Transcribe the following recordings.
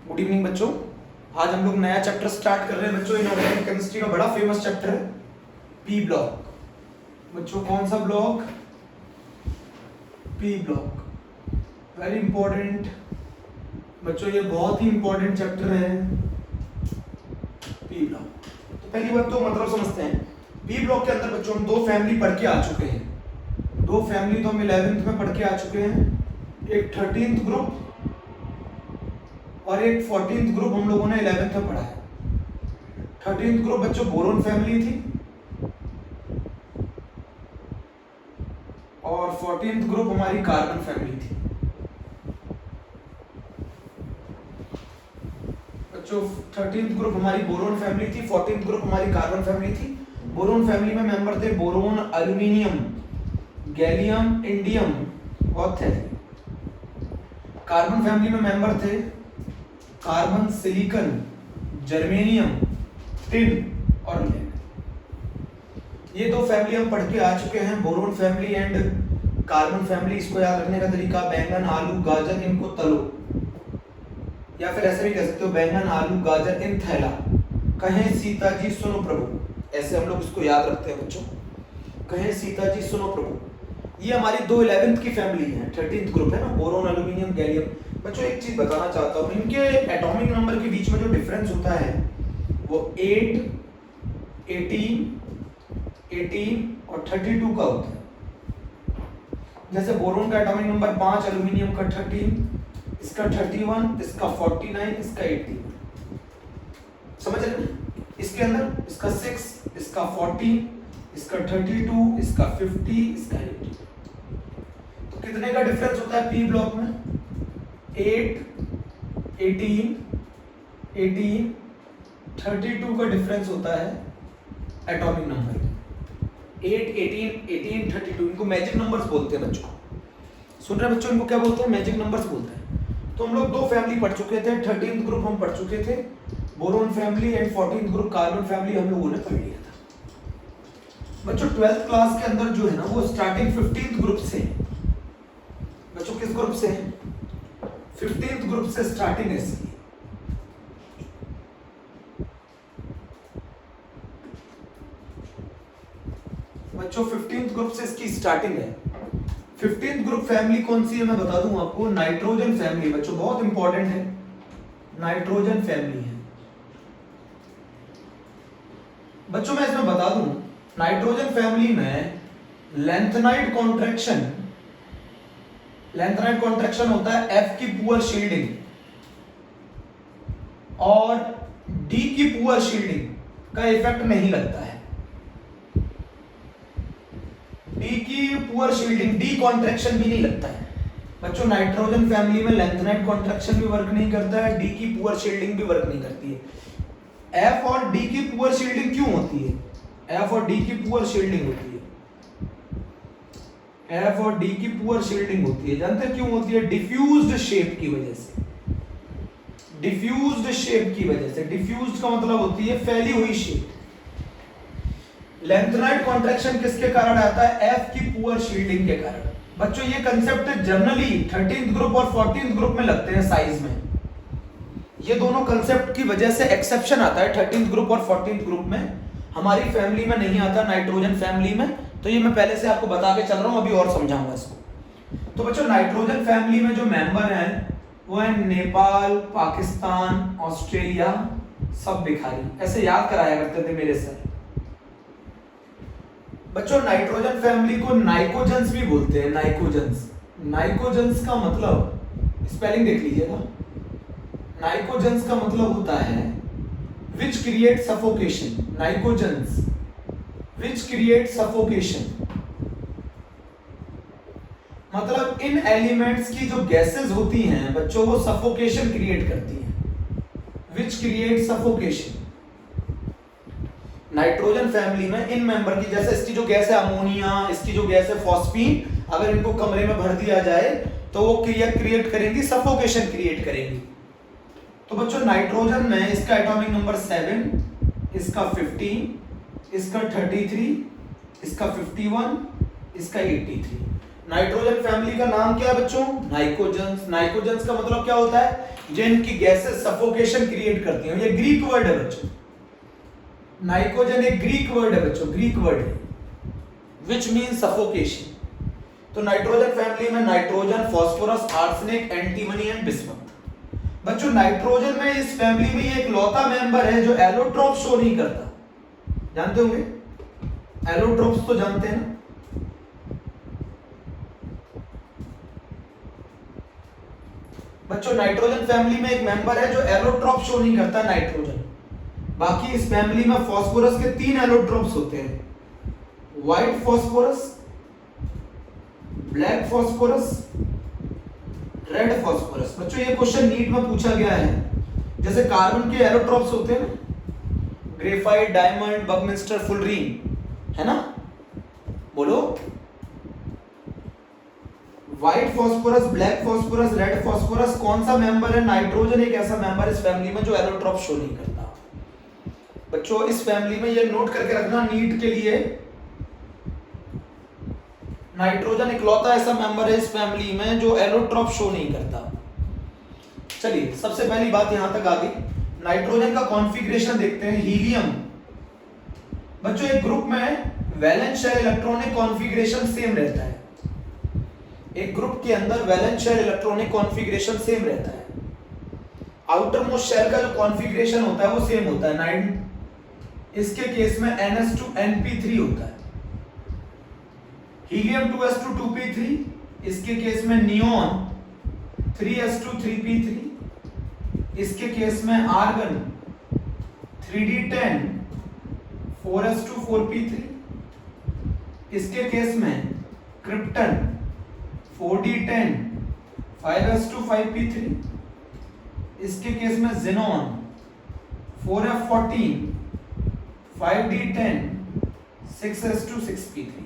Good evening बच्चों। आज हम लोग नया चैप्टर स्टार्ट कर रहे हैं बच्चों। इनऑर्गेनिक केमिस्ट्री का बड़ा फेमस चैप्टर है पी ब्लॉक। बच्चों कौन सा block? P block, very important बच्चों, ये बहुत ही इंपॉर्टेंट चैप्टर है पी ब्लॉक। तो पहली बात तो मतलब समझते हैं पी ब्लॉक के अंदर बच्चों हम दो फैमिली पढ़ के आ चुके हैं। दो फैमिली तो हम 11th में पढ़ के आ चुके हैं, एक 13th ग्रुप और एक 14th ग्रुप हम लोगों ने 11th में पढ़ा है। 13th ग्रुप बच्चों बोरोन फैमिली थी और 14th ग्रुप हमारी कार्बन फैमिली थी। बच्चों 13th ग्रुप हमारी बोरोन फैमिली थी, 14th ग्रुप हमारी कार्बन फैमिली थी। बोरोन फैमिली में मेंबर थे बोरोन, एल्यूमिनियम, गैलियम, इंडियम और थैलियम। कार्बन फैमिली में मेंबर थे कार्बन, सिलिकॉन, जर्मेनियम, टिन और लेड। ये दो फैमिली हम पढ़ के आ चुके हैं, boron family and carbon family. इसको याद रखने का तरीका बैंगन, आलू, गाजर इनको तलो, या फिर ऐसे भी कह सकते हो बैंगन, आलू, गाजर इन थैला, कहें सीता जी सुनो प्रभु। ऐसे हम लोग इसको याद रखते हैं बच्चों, कहें सीता जी सुनो प्रभु। ये हमारी दो 11th की फैमिली है, 13th ग्रुप है ना, बोरोन, एल्यूमिनियम, गैलियम। बच्चों एक चीज बताना चाहता हूँ, इनके एटॉमिक नंबर के बीच में जो डिफरेंस होता है वो 8, 18, 18 और 32 का होता है। जैसे बोरोन का एटॉमिक नंबर 5, एल्यूमिनियम का 13, इसका 31, इसका 49, इसका 81। समझ रहे हैं? इसके अंदर इसका 6, इसका 14, इसका 32, इसका 50, इसका 80। तो कितने का डिफरेंस होता है पी ब्लॉक में? 8, 18, 18, 32 का डिफरेंस होता है एटॉमिक नंबर में। 8, 18, 18, 32 इनको मैजिक नंबर्स बोलते हैं बच्चों। सुन रहे बच्चों, इनको क्या बोलते हैं? मैजिक नंबर्स बोलते हैं। तो हम लोग दो फैमिली पढ़ चुके थे, 13th ग्रुप हम पढ़ चुके थे, boron family and 14th group carbon family हम लोगों ने पढ़ लिया था। बच्चों 12th क्लास के अंदर जो है ना वो स्टार्टिंग 15th ग्रुप से। बच्चों किस ग्रुप से? 15th ग्रुप से स्टार्टिंग है इसकी। बच्चों 15th ग्रुप से इसकी स्टार्टिंग है। 15th ग्रुप फैमिली कौन सी है मैं बता दूं आपको, नाइट्रोजन फैमिली। बच्चों बहुत इंपॉर्टेंट है, नाइट्रोजन फैमिली है। बच्चों मैं इसमें बता दूं, नाइट्रोजन फैमिली में लेंथनाइड कॉन्ट्रैक्शन होता है F की पुअर शील्डिंग और D की पुअर शील्डिंग का इफेक्ट नहीं लगता है। D की पुअर शील्डिंग, D कॉन्ट्रैक्शन भी नहीं लगता है। बच्चों नाइट्रोजन फैमिली में लेंथनाइड कॉन्ट्रैक्शन भी वर्क नहीं करता है, D की पुअर शील्डिंग भी वर्क नहीं करती है। F और D की पुअर शील्डिंग क्यों होती है? F और D की पुअर शील्डिंग होती है, F और D की पुअर शील्डिंग होती है। जानते हैं क्यों होती है? डिफ्यूज्ड शेप की वजह से। डिफ्यूज्ड शेप की वजह से, डिफ्यूज्ड का मतलब होती है फैली हुई शेप। लेंथनाइड कॉन्ट्रैक्शन किसके कारण आता है? F की पुअर शील्डिंग के कारण। बच्चों ये कंसेप्ट जनरली 13th ग्रुप और 14th ग्रुप में लगते हैं साइज में। ये दोनों कंसेप्ट की वजह से एक्सेप्शन आता है 13th ग्रुप और 14th ग्रुप में, हमारी फैमिली में नहीं आता, नाइट्रोजन फैमिली में। तो ये मैं पहले से आपको बता के चल रहा हूं, अभी और समझाऊंगा इसको। तो बच्चों नाइट्रोजन फैमिली में जो मेंबर हैं वो है नेपाल, पाकिस्तान, ऑस्ट्रेलिया, सब भिखारी। ऐसे याद कराया करते थे मेरे सर। बच्चों नाइट्रोजन फैमिली को नाइकोजेंस भी बोलते हैं, नाइकोजेंस। नाइकोजेंस का मतलब स्पेलिंग देख लीजिएगा। नाइकोजेंस का मतलब होता है which create suffocation. Pnictogens which create suffocation मतलब इन एलिमेंट्स की जो गैसेस होती हैं बच्चों वो सफोकेशन क्रिएट करती हैं, विच क्रिएट सफोकेशन। नाइट्रोजन फैमिली में इन मेंबर की, जैसे इसकी जो गैस है अमोनिया, इसकी जो गैस है फॉस्फीन, अगर इनको कमरे में भर दिया जाए तो वो क्रिएट करेंगी, सफोकेशन क्रिएट करेंगी। तो बच्चों नाइट्रोजन में इसका एटॉमिक नंबर 7, इसका 15, इसका 33, इसका 51, इसका 83। नाइट्रोजन फैमिली का नाम क्या है बच्चों? नाइकोजेंस। नाइकोजेंस का मतलब क्या होता है? जिनकी गैसेस सफोकेशन क्रिएट करती हैं। ये ग्रीक वर्ड है बच्चों, नाइट्रोजन एक ग्रीक वर्ड है बच्चों, ग्रीक वर्ड है विच मीन सफोकेशन। तो नाइट्रोजन फैमिली में nitrogen, phosphorus, arsenic, antimony and bismuth. बच्चों नाइट्रोजन में इस फैमिली में ये एक लौता मेंबर है जो एलोट्रोप शो नहीं करता। जानते होंगे एलोट्रोप्स तो जानते हैं ना। बच्चों नाइट्रोजन फैमिली में एक मेंबर है जो एलोट्रोप शो नहीं करता नाइट्रोजन। बाकी इस फैमिली में फास्फोरस के 3 एलोट्रोप्स होते हैं, white phosphorus, black phosphorus, red phosphorus. बच्चों ये क्वेश्चन नीट में पूछा गया है। जैसे कार्बन के एलोट्रोप्स होते हैं ना, ग्रेफाइट, डायमंड, बकमिंस्टर, फुलरीन, है ना, बोलो। White phosphorus, black phosphorus, red phosphorus, कौन सा मेंबर है? नाइट्रोजन एक ऐसा मेंबर इस फैमिली में जो एलोट्रोप शो नहीं करता। बच्चों इस फैमिली में ये नोट करके रखना नीट के लिए, नाइट्रोजन इकलौता ऐसा मेंबर है इस फैमिली में जो एलोट्रोप शो नहीं करता। चलिए सबसे पहली बात यहां तक आ गई। नाइट्रोजन का कॉन्फ़िगरेशन देखते हैं। हीलियम, बच्चों एक ग्रुप में valence shell electronic configuration same रहता है। एक ग्रुप के अंदर valence shell electronic configuration same रहता है। आउटर मोस्ट शेल का जो कॉन्फ़िगरेशन होता है वो सेम होता है 9। इसके केस में NS2NP3 होता है। हीलियम 2s2 2p3, इसके केस में नियोन 3s2 3p3, इसके केस में आर्गन 3d10 4s2 4p3, इसके केस में क्रिप्टन 4d10 5s2 5p3, इसके केस में xenon 4f14 5d10 6s2 6p3।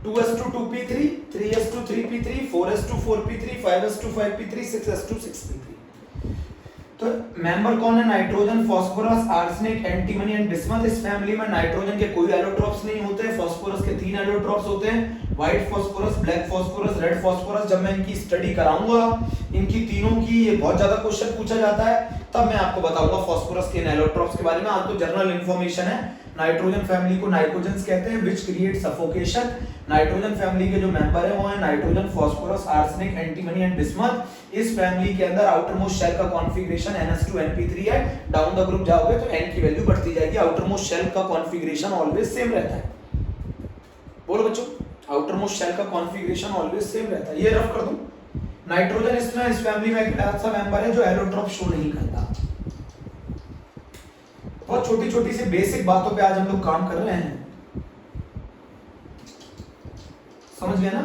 To S to 2p3, 3s2 3p3, 4s2 4p3, 5s2 5p3, 6s2 6p3। तो member कौन है? Nitrogen, phosphorus, arsenic, antimony and bismuth. इस family में nitrogen के कोई allotropes नहीं होते, फास्फोरस के 3 एलोट्रोप्स होते हैं, white phosphorus, black phosphorus, red phosphorus. जब मैं इनकी स्टडी कराऊंगा, इनकी तीनों की, ये बहुत ज्यादा क्वेश्चन पूछा जाता है, तब मैं आपको बताऊंगा फास्फोरस के एलोट्रोप्स के बारे में। आज तो जनरल इंफॉर्मेशन है। नाइट्रोजन फैमिली को नाइट्रोजन्स कहते हैं विच क्रिएट सफोकेशन। नाइट्रोजन फैमिली के जो मेंबर है वो है nitrogen, phosphorus, arsenic, antimony and bismuth. इस फैमिली के अंदर आउटर मोस्ट शेल का कॉन्फ़िगरेशन NS2NP3 है। डाउन द ग्रुप जाओगे तो n की वैल्यू बढ़ती जाएगी। आउटर मोस्ट शेल का कॉन्फ़िगरेशन ऑलवेज सेम रहता है। बोलो बच्चों, आउटर मोस्ट शेल का कॉन्फ़िगरेशन ऑलवेज सेम रहता है। ये रफ कर दूं, नाइट्रोजन इसमें इस फैमिली में एक ऐसा मेंबर है जो एलोट्रोप शो नहीं करता। बहुत छोटी छोटी सी बेसिक बातों पे आज हम लोग काम कर रहे हैं, समझ गए ना?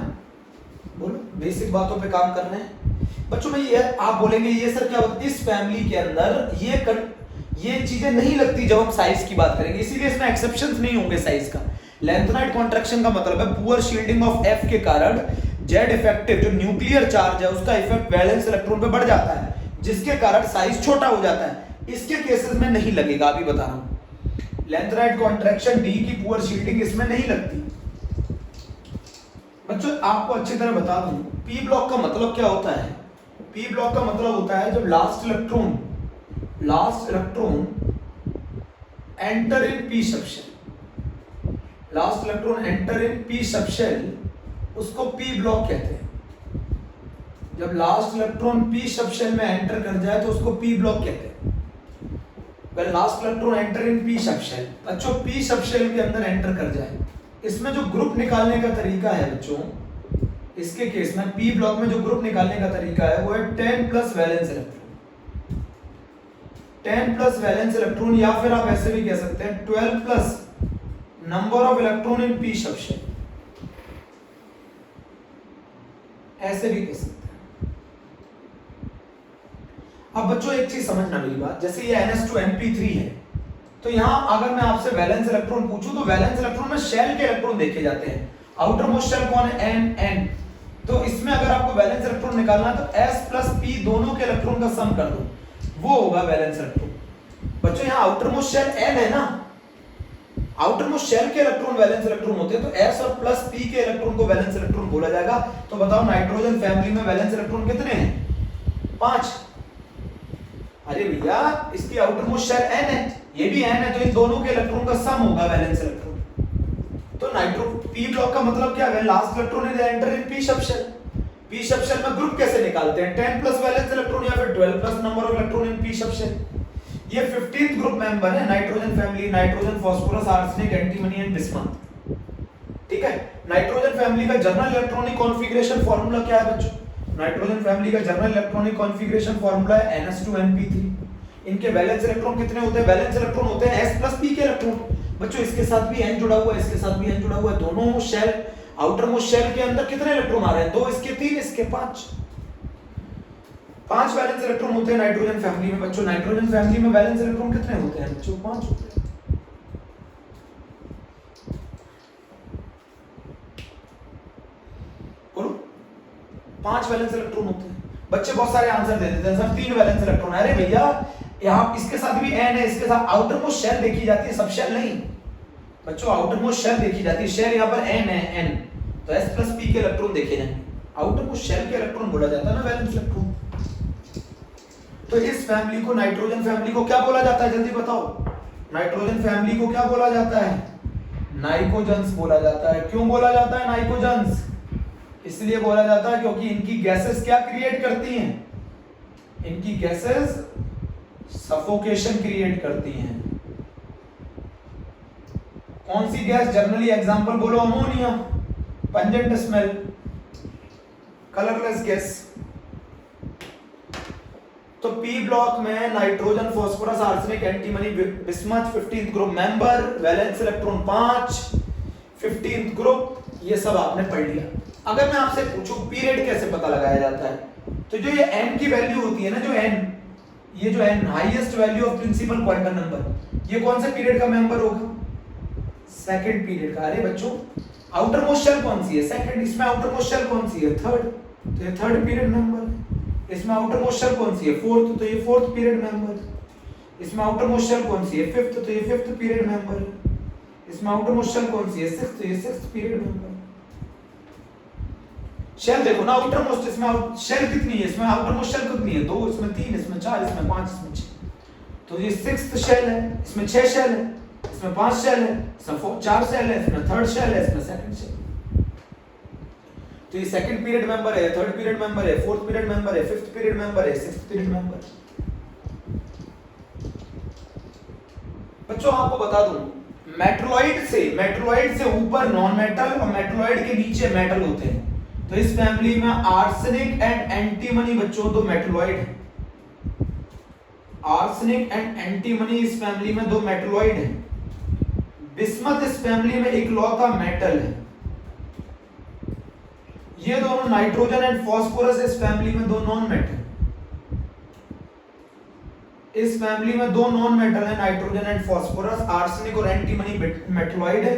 बोलो, बेसिक बातों पे काम कर रहे हैं बच्चों। में ये आप बोलेंगे ये सर क्या होता है? इस फैमिली के अंदर ये चीजें नहीं लगती जब हम साइज की बात करेंगे, इसीलिए इसमें एक्सेप्शंस नहीं होंगे साइज का। लेंथेनाइट कॉन्ट्रैक्शन का मतलब है पुअर शील्डिंग ऑफ F के कारण जेड इफेक्टिव जो न्यूक्लियर चार्ज है उसका इफेक्ट वैलेंस इलेक्ट्रॉन पे बढ़ जाता है, जिसके कारण साइज छोटा हो जाता है। इसके केसेस में नहीं लगेगा, अभी बता रहा हूं। लेंथेनाइट कॉन्ट्रैक्शन डी की पुअर शील्डिंग इसमें नहीं लगती। बच्चों आपको अच्छी तरह बता दूं, पी ब्लॉक का मतलब क्या होता है? पी ब्लॉक का मतलब होता है जब last electron enter in P subshell, last electron enter in P subshell, उसको पी ब्लॉक कहते हैं। जब लास्ट इलेक्ट्रॉन पी सबशेल में एंटर कर जाए तो उसको पी ब्लॉक कहते हैं। When last electron enter in p subshell, बच्चों p सबशेल के अंदर एंटर कर जाए, इसमें जो ग्रुप निकालने का तरीका है बच्चों, इसके केस में p ब्लॉक में जो ग्रुप निकालने का तरीका है वो है 10 plus valence electron. 10 plus valence electron, या फिर आप ऐसे भी कह सकते हैं 12 plus number of electron in p subshell, ऐसे भी कह सकते हैं। अब बच्चों एक चीज समझना मेरी बात, जैसे ये NS2NP3 है, तो यहां अगर मैं आपसे वैलेंस इलेक्ट्रॉन पूछूं तो वैलेंस इलेक्ट्रॉन में शेल के इलेक्ट्रॉन देखे जाते हैं। आउटर मोस्ट शेल कौन है? N। तो इसमें अगर आपको वैलेंस इलेक्ट्रॉन निकालना है तो S प्लस P दोनों के इलेक्ट्रॉन का सम कर दो, वो होगा वैलेंस इलेक्ट्रॉन। बच्चों यहां आउटर मोस्ट शेल N है ना, आउटर मोस्ट शेल के इलेक्ट्रॉन वैलेंस इलेक्ट्रॉन होते हैं, तो s और प्लस p के इलेक्ट्रॉन को वैलेंस इलेक्ट्रॉन बोला जाएगा। तो बताओ नाइट्रोजन फैमिली में वैलेंस इलेक्ट्रॉन कितने हैं? 5। अरे भैया इसकी आउटर मोस्ट शेल n है, ये भी n है, तो इन दोनों के इलेक्ट्रॉन का सम होगा वैलेंस इलेक्ट्रॉन। तो नाइट्रो p ब्लॉक का मतलब क्या है? Last electron is enter in p sub shell. p sub shell में ग्रुप कैसे निकालते हैं? 10 प्लस वैलेंस इलेक्ट्रॉन या फिर 12 plus number of electron in p sub shell. ये 15th ग्रुप मेंबर है nitrogen family, nitrogen, phosphorus, arsenic, antimony and bismuth. ठीक है, नाइट्रोजन फैमिली का जनरल इलेक्ट्रॉनिक कॉन्फ़िगरेशन फार्मूला क्या है बच्चों? नाइट्रोजन फैमिली का जनरल इलेक्ट्रॉनिक कॉन्फ़िगरेशन फार्मूला है NS2np3। इनके वैलेंस इलेक्ट्रॉन कितने होते हैं? वैलेंस इलेक्ट्रॉन होते हैं s प्लस p के इलेक्ट्रॉन। बच्चों इसके साथ भी n जुड़ा हुआ है, इसके साथ भी n जुड़ा हुआ है। दोनों शेल, आउटर मोस्ट शेल के अंदर कितने इलेक्ट्रॉन आ रहे हैं? 2 इसके, 3 इसके, 5। 5 वैलेंस इलेक्ट्रॉन होते हैं नाइट्रोजन फैमिली में। बच्चों नाइट्रोजन फैमिली में वैलेंस इलेक्ट्रॉन कितने होते हैं बच्चों? 5 होते हैं। बोलो 5 वैलेंस इलेक्ट्रॉन होते हैं। बच्चे बहुत सारे आंसर दे देते हैं सर 3 वैलेंस इलेक्ट्रॉन। अरे भैया यहाँ इसके साथ भी n है, इसके साथ आउटर मोस्ट शेल देखी जाती है, सब शेल नहीं बच्चों। आउटर मोस्ट शेल देखी जाती है, शेल यहाँ पर n है, n तो s प्लस p के इलेक्ट्रॉन देखे जाएंगे। आउटर मोस्ट शेल के इलेक्ट्रॉन बोला जाता है ना वैलेंस इलेक्ट्रॉन। तो इस फैमिली को, नाइट्रोजन फैमिली को क्या बोला जाता है? जल्दी बताओ, नाइट्रोजन फैमिली को क्या बोला जाता है? नाइकोजेंस बोला जाता है। क्यों बोला जाता है नाइकोजेंस? इसलिए बोला जाता है क्योंकि इनकी गैसेस क्या क्रिएट करती हैं? इनकी गैसेस सफोकेशन क्रिएट करती हैं। कौन सी गैस? जनरली एग्जांपल बोलो, ammonia, pungent smell, colourless gas. तो p ब्लॉक में nitrogen, phosphorus, arsenic, antimony, bismuth 15th group member, valence electron 5, 15th group, ये सब आपने पढ़ लिया। अगर मैं आपसे पूछूं पीरियड कैसे पता लगाया जाता है, तो जो ये n की वैल्यू होती है ना, जो n, ये जो n highest value of principal quantum number, ये कौन से पीरियड का मेंबर होगा? सेकंड पीरियड का। अरे बच्चों आउटर मोस्ट शेल कौन सी है? सेकंड। इसमें आउटर मोस्ट शेल कौन सी है? थर्ड, तो ये थर्ड पीरियड मेंबर है। इसमें आउटर मोस्ट शेल कौन सी है? फोर्थ, तो ये फोर्थ पीरियड मेंबर। इसमें आउटर मोस्ट शेल कौन सी है? फिफ्थ, तो ये फिफ्थ पीरियड मेंबर। इसमें आउटर मोस्ट शेल कौन सी है? सिक्स्थ, तो ये सिक्स्थ पीरियड मेंबर। शेल देखो ना आउटर मोस्ट, इसमें शेल कितनी है? इसमें आउटर मोस्ट शेल कितनी है? 2, इसमें 3, इसमें 4, इसमें 5, इसमें 6, तो ये सिक्स्थ शेल है। इसमें 6 शेल है, इसमें 5 शेल है, इसमें 4 शेल है, इसमें थर्ड शेल है, इसमें सेकंड शेल। तो ये सेकंड पीरियड मेंबर है, थर्ड पीरियड मेंबर है, फोर्थ पीरियड मेंबर है, फिफ्थ पीरियड मेंबर है, सिक्स्थ पीरियड मेंबर। बच्चों आपको बता दूं, मेटलॉइड से ऊपर नॉन मेटल और मेटलॉइड के नीचे मेटल होते हैं। तो इस फैमिली में आर्सेनिक एंड एंटीमनी बच्चों दो मेटलॉइड है। आर्सेनिक एंड एंटीमनी इस फैमिली में 2 मेटलॉइड है। बिस्मथ इस फैमिली में इकलौता मेटल है। ये दोनों नाइट्रोजन एंड फास्फोरस इस फैमिली में 2 नॉन मेटल। इस फैमिली में 2 नॉन मेटल है, नाइट्रोजन एंड फास्फोरस। आर्सेनिक और एंटीमनी मेटलॉइड है।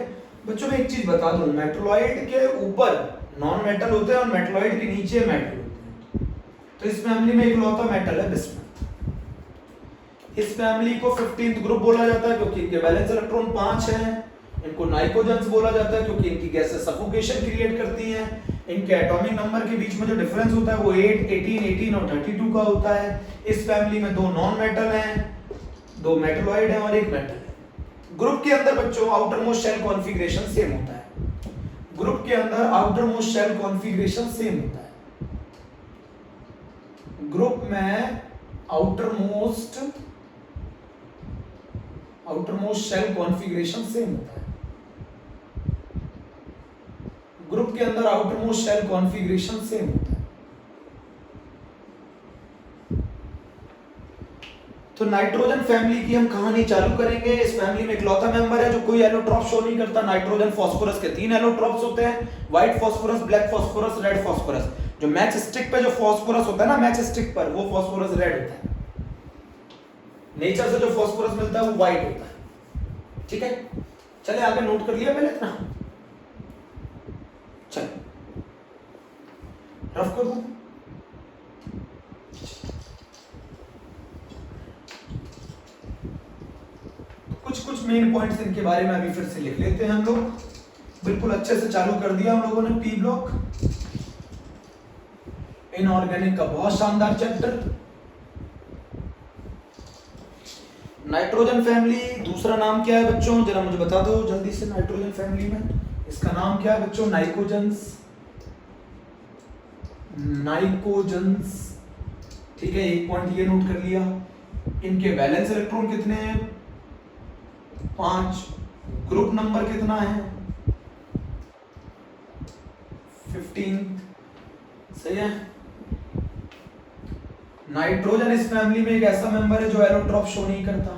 बच्चों मैं एक चीज बता दूं, मेटलॉइड के ऊपर नॉन मेटल होते हैं और मेटलॉइड के नीचे मेटल होते हैं। तो इस फैमिली में इकलौता मेटल है बिस्मथ। इस फैमिली को 15th ग्रुप बोला जाता है क्योंकि इनके वैलेंस इलेक्ट्रॉन 5 हैं। इनको नाइकोजेंस बोला जाता है क्योंकि इनकी गैसेस सफोकेशन क्रिएट करती हैं। इनके एटॉमिक नंबर के बीच में जो डिफरेंस होता है वो 8, 18, 18 और 32 का होता है। इस फैमिली में 2 नॉन मेटल हैं, 2 मेटलॉइड हैं और 1 मेटल है। ग्रुप के अंदर बच्चों outermost shell configuration same होता है। ग्रुप के अंदर outermost shell configuration same होता है। ग्रुप में outermost shell configuration same होता है। ग्रुप के अंदर outermost shell configuration same होता है। तो नाइट्रोजन फैमिली की हम कहानी चालू करेंगे। इस फैमिली में इकलौता मेंबर है जो कोई एलोट्रॉप शो नहीं करता। नाइट्रोजन फास्फोरस के 3 एलोट्रॉप्स होते हैं, white phosphorus, black phosphorus, red phosphorus. जो मैच स्टिक पे जो फास्फोरस होता है ना, मैच स्टिक पर, वो फास्फोरस रेड होता है। नेचर से जो फास्फोरस मिलता है वो व्हाइट होता है। ठीक है, चले आगे, नोट कर लिया मैंने इतना? चल रफ कर दूं। कुछ मेन पॉइंट्स इनके बारे में अभी फिर से लिख लेते हैं हम लोग। बिल्कुल अच्छे से चालू कर दिया हम लोगों ने पी ब्लॉक। इनऑर्गेनिक का बहुत शानदार चैप्टर। नाइट्रोजन फैमिली दूसरा नाम क्या है बच्चों, जरा मुझे बता दो जल्दी से। नाइट्रोजन फैमिली में इसका नाम क्या है बच्चों? नाइकोजेंस। नाइकोजेंस, ठीक है, एक पॉइंट ये नोट कर लिया। इनके वैलेंस इलेक्ट्रॉन कितने हैं? 5। ग्रुप नंबर कितना है? 15। सही है। नाइट्रोजन इस फैमिली में एक ऐसा मेंबर है जो एलोट्रॉप शो नहीं करता।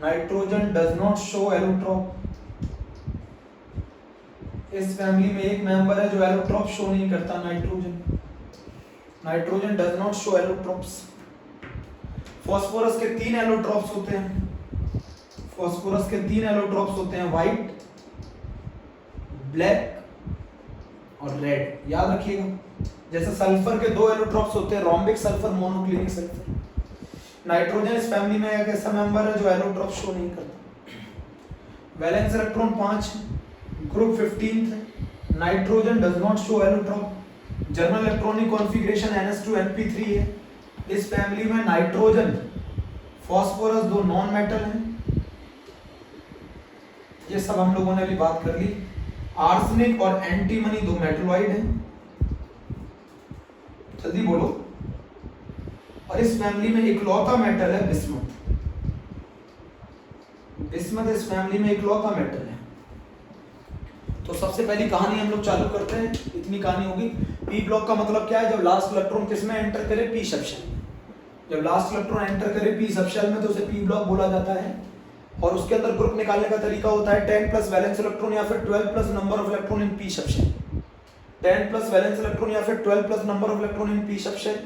Nitrogen does not show allotrope. इस फैमिली में एक मेंबर है जो एलोट्रॉप शो नहीं करता। Nitrogen does not show allotropes. Phosphorus के 3 एलोट्रॉप्स होते हैं। फास्फोरस के 3 एलोट्रॉप्स होते हैं, व्हाइट, ब्लैक और रेड। याद रखिएगा। जैसे सल्फर के 2 एलोट्रॉप्स होते हैं, rhombic sulphur, monoclinic sulphur. Nitrogen इस फैमिली में एक ऐसा मेंबर है जो एलोट्रॉप शो नहीं करता। वैलेंस इलेक्ट्रॉन 5, ग्रुप 15 है। Nitrogen does not show allotrope. Journal electronic configuration NH2 है। इस फैमिली में नाइट्रोजन, फास्फोरस 2 नॉन मेटल हैं। ये सब हम लोगों ने अभी बात कर ली। आर्सेनिक और एंटीमनी 2 मेटलॉइड हैं। जल्दी बोलो। और इस फैमिली में इकलौता मेटल है बिस्मथ। बिस्मथ इस फैमिली में इकलौता मेटल है। तो सबसे पहली कहानी हम लोग चालू करते हैं। इतनी कहानी होगी। पी ब्लॉक का मतलब क्या है? जब लास्ट इलेक्ट्रॉन किसमें एंटर करे? पी सबशेल में। जब लास्ट इलेक्ट्रॉन एंटर करे पी सबशेल में तो उसे पी ब्लॉक बोला जाता है। और उसके अंदर ग्रुप निकालने का तरीका होता है 10 प्लस वैलेंस इलेक्ट्रॉन या फिर 12 plus number of electron in P subshell. 10 plus valence electron या फिर 12 plus number of electron in P subshell.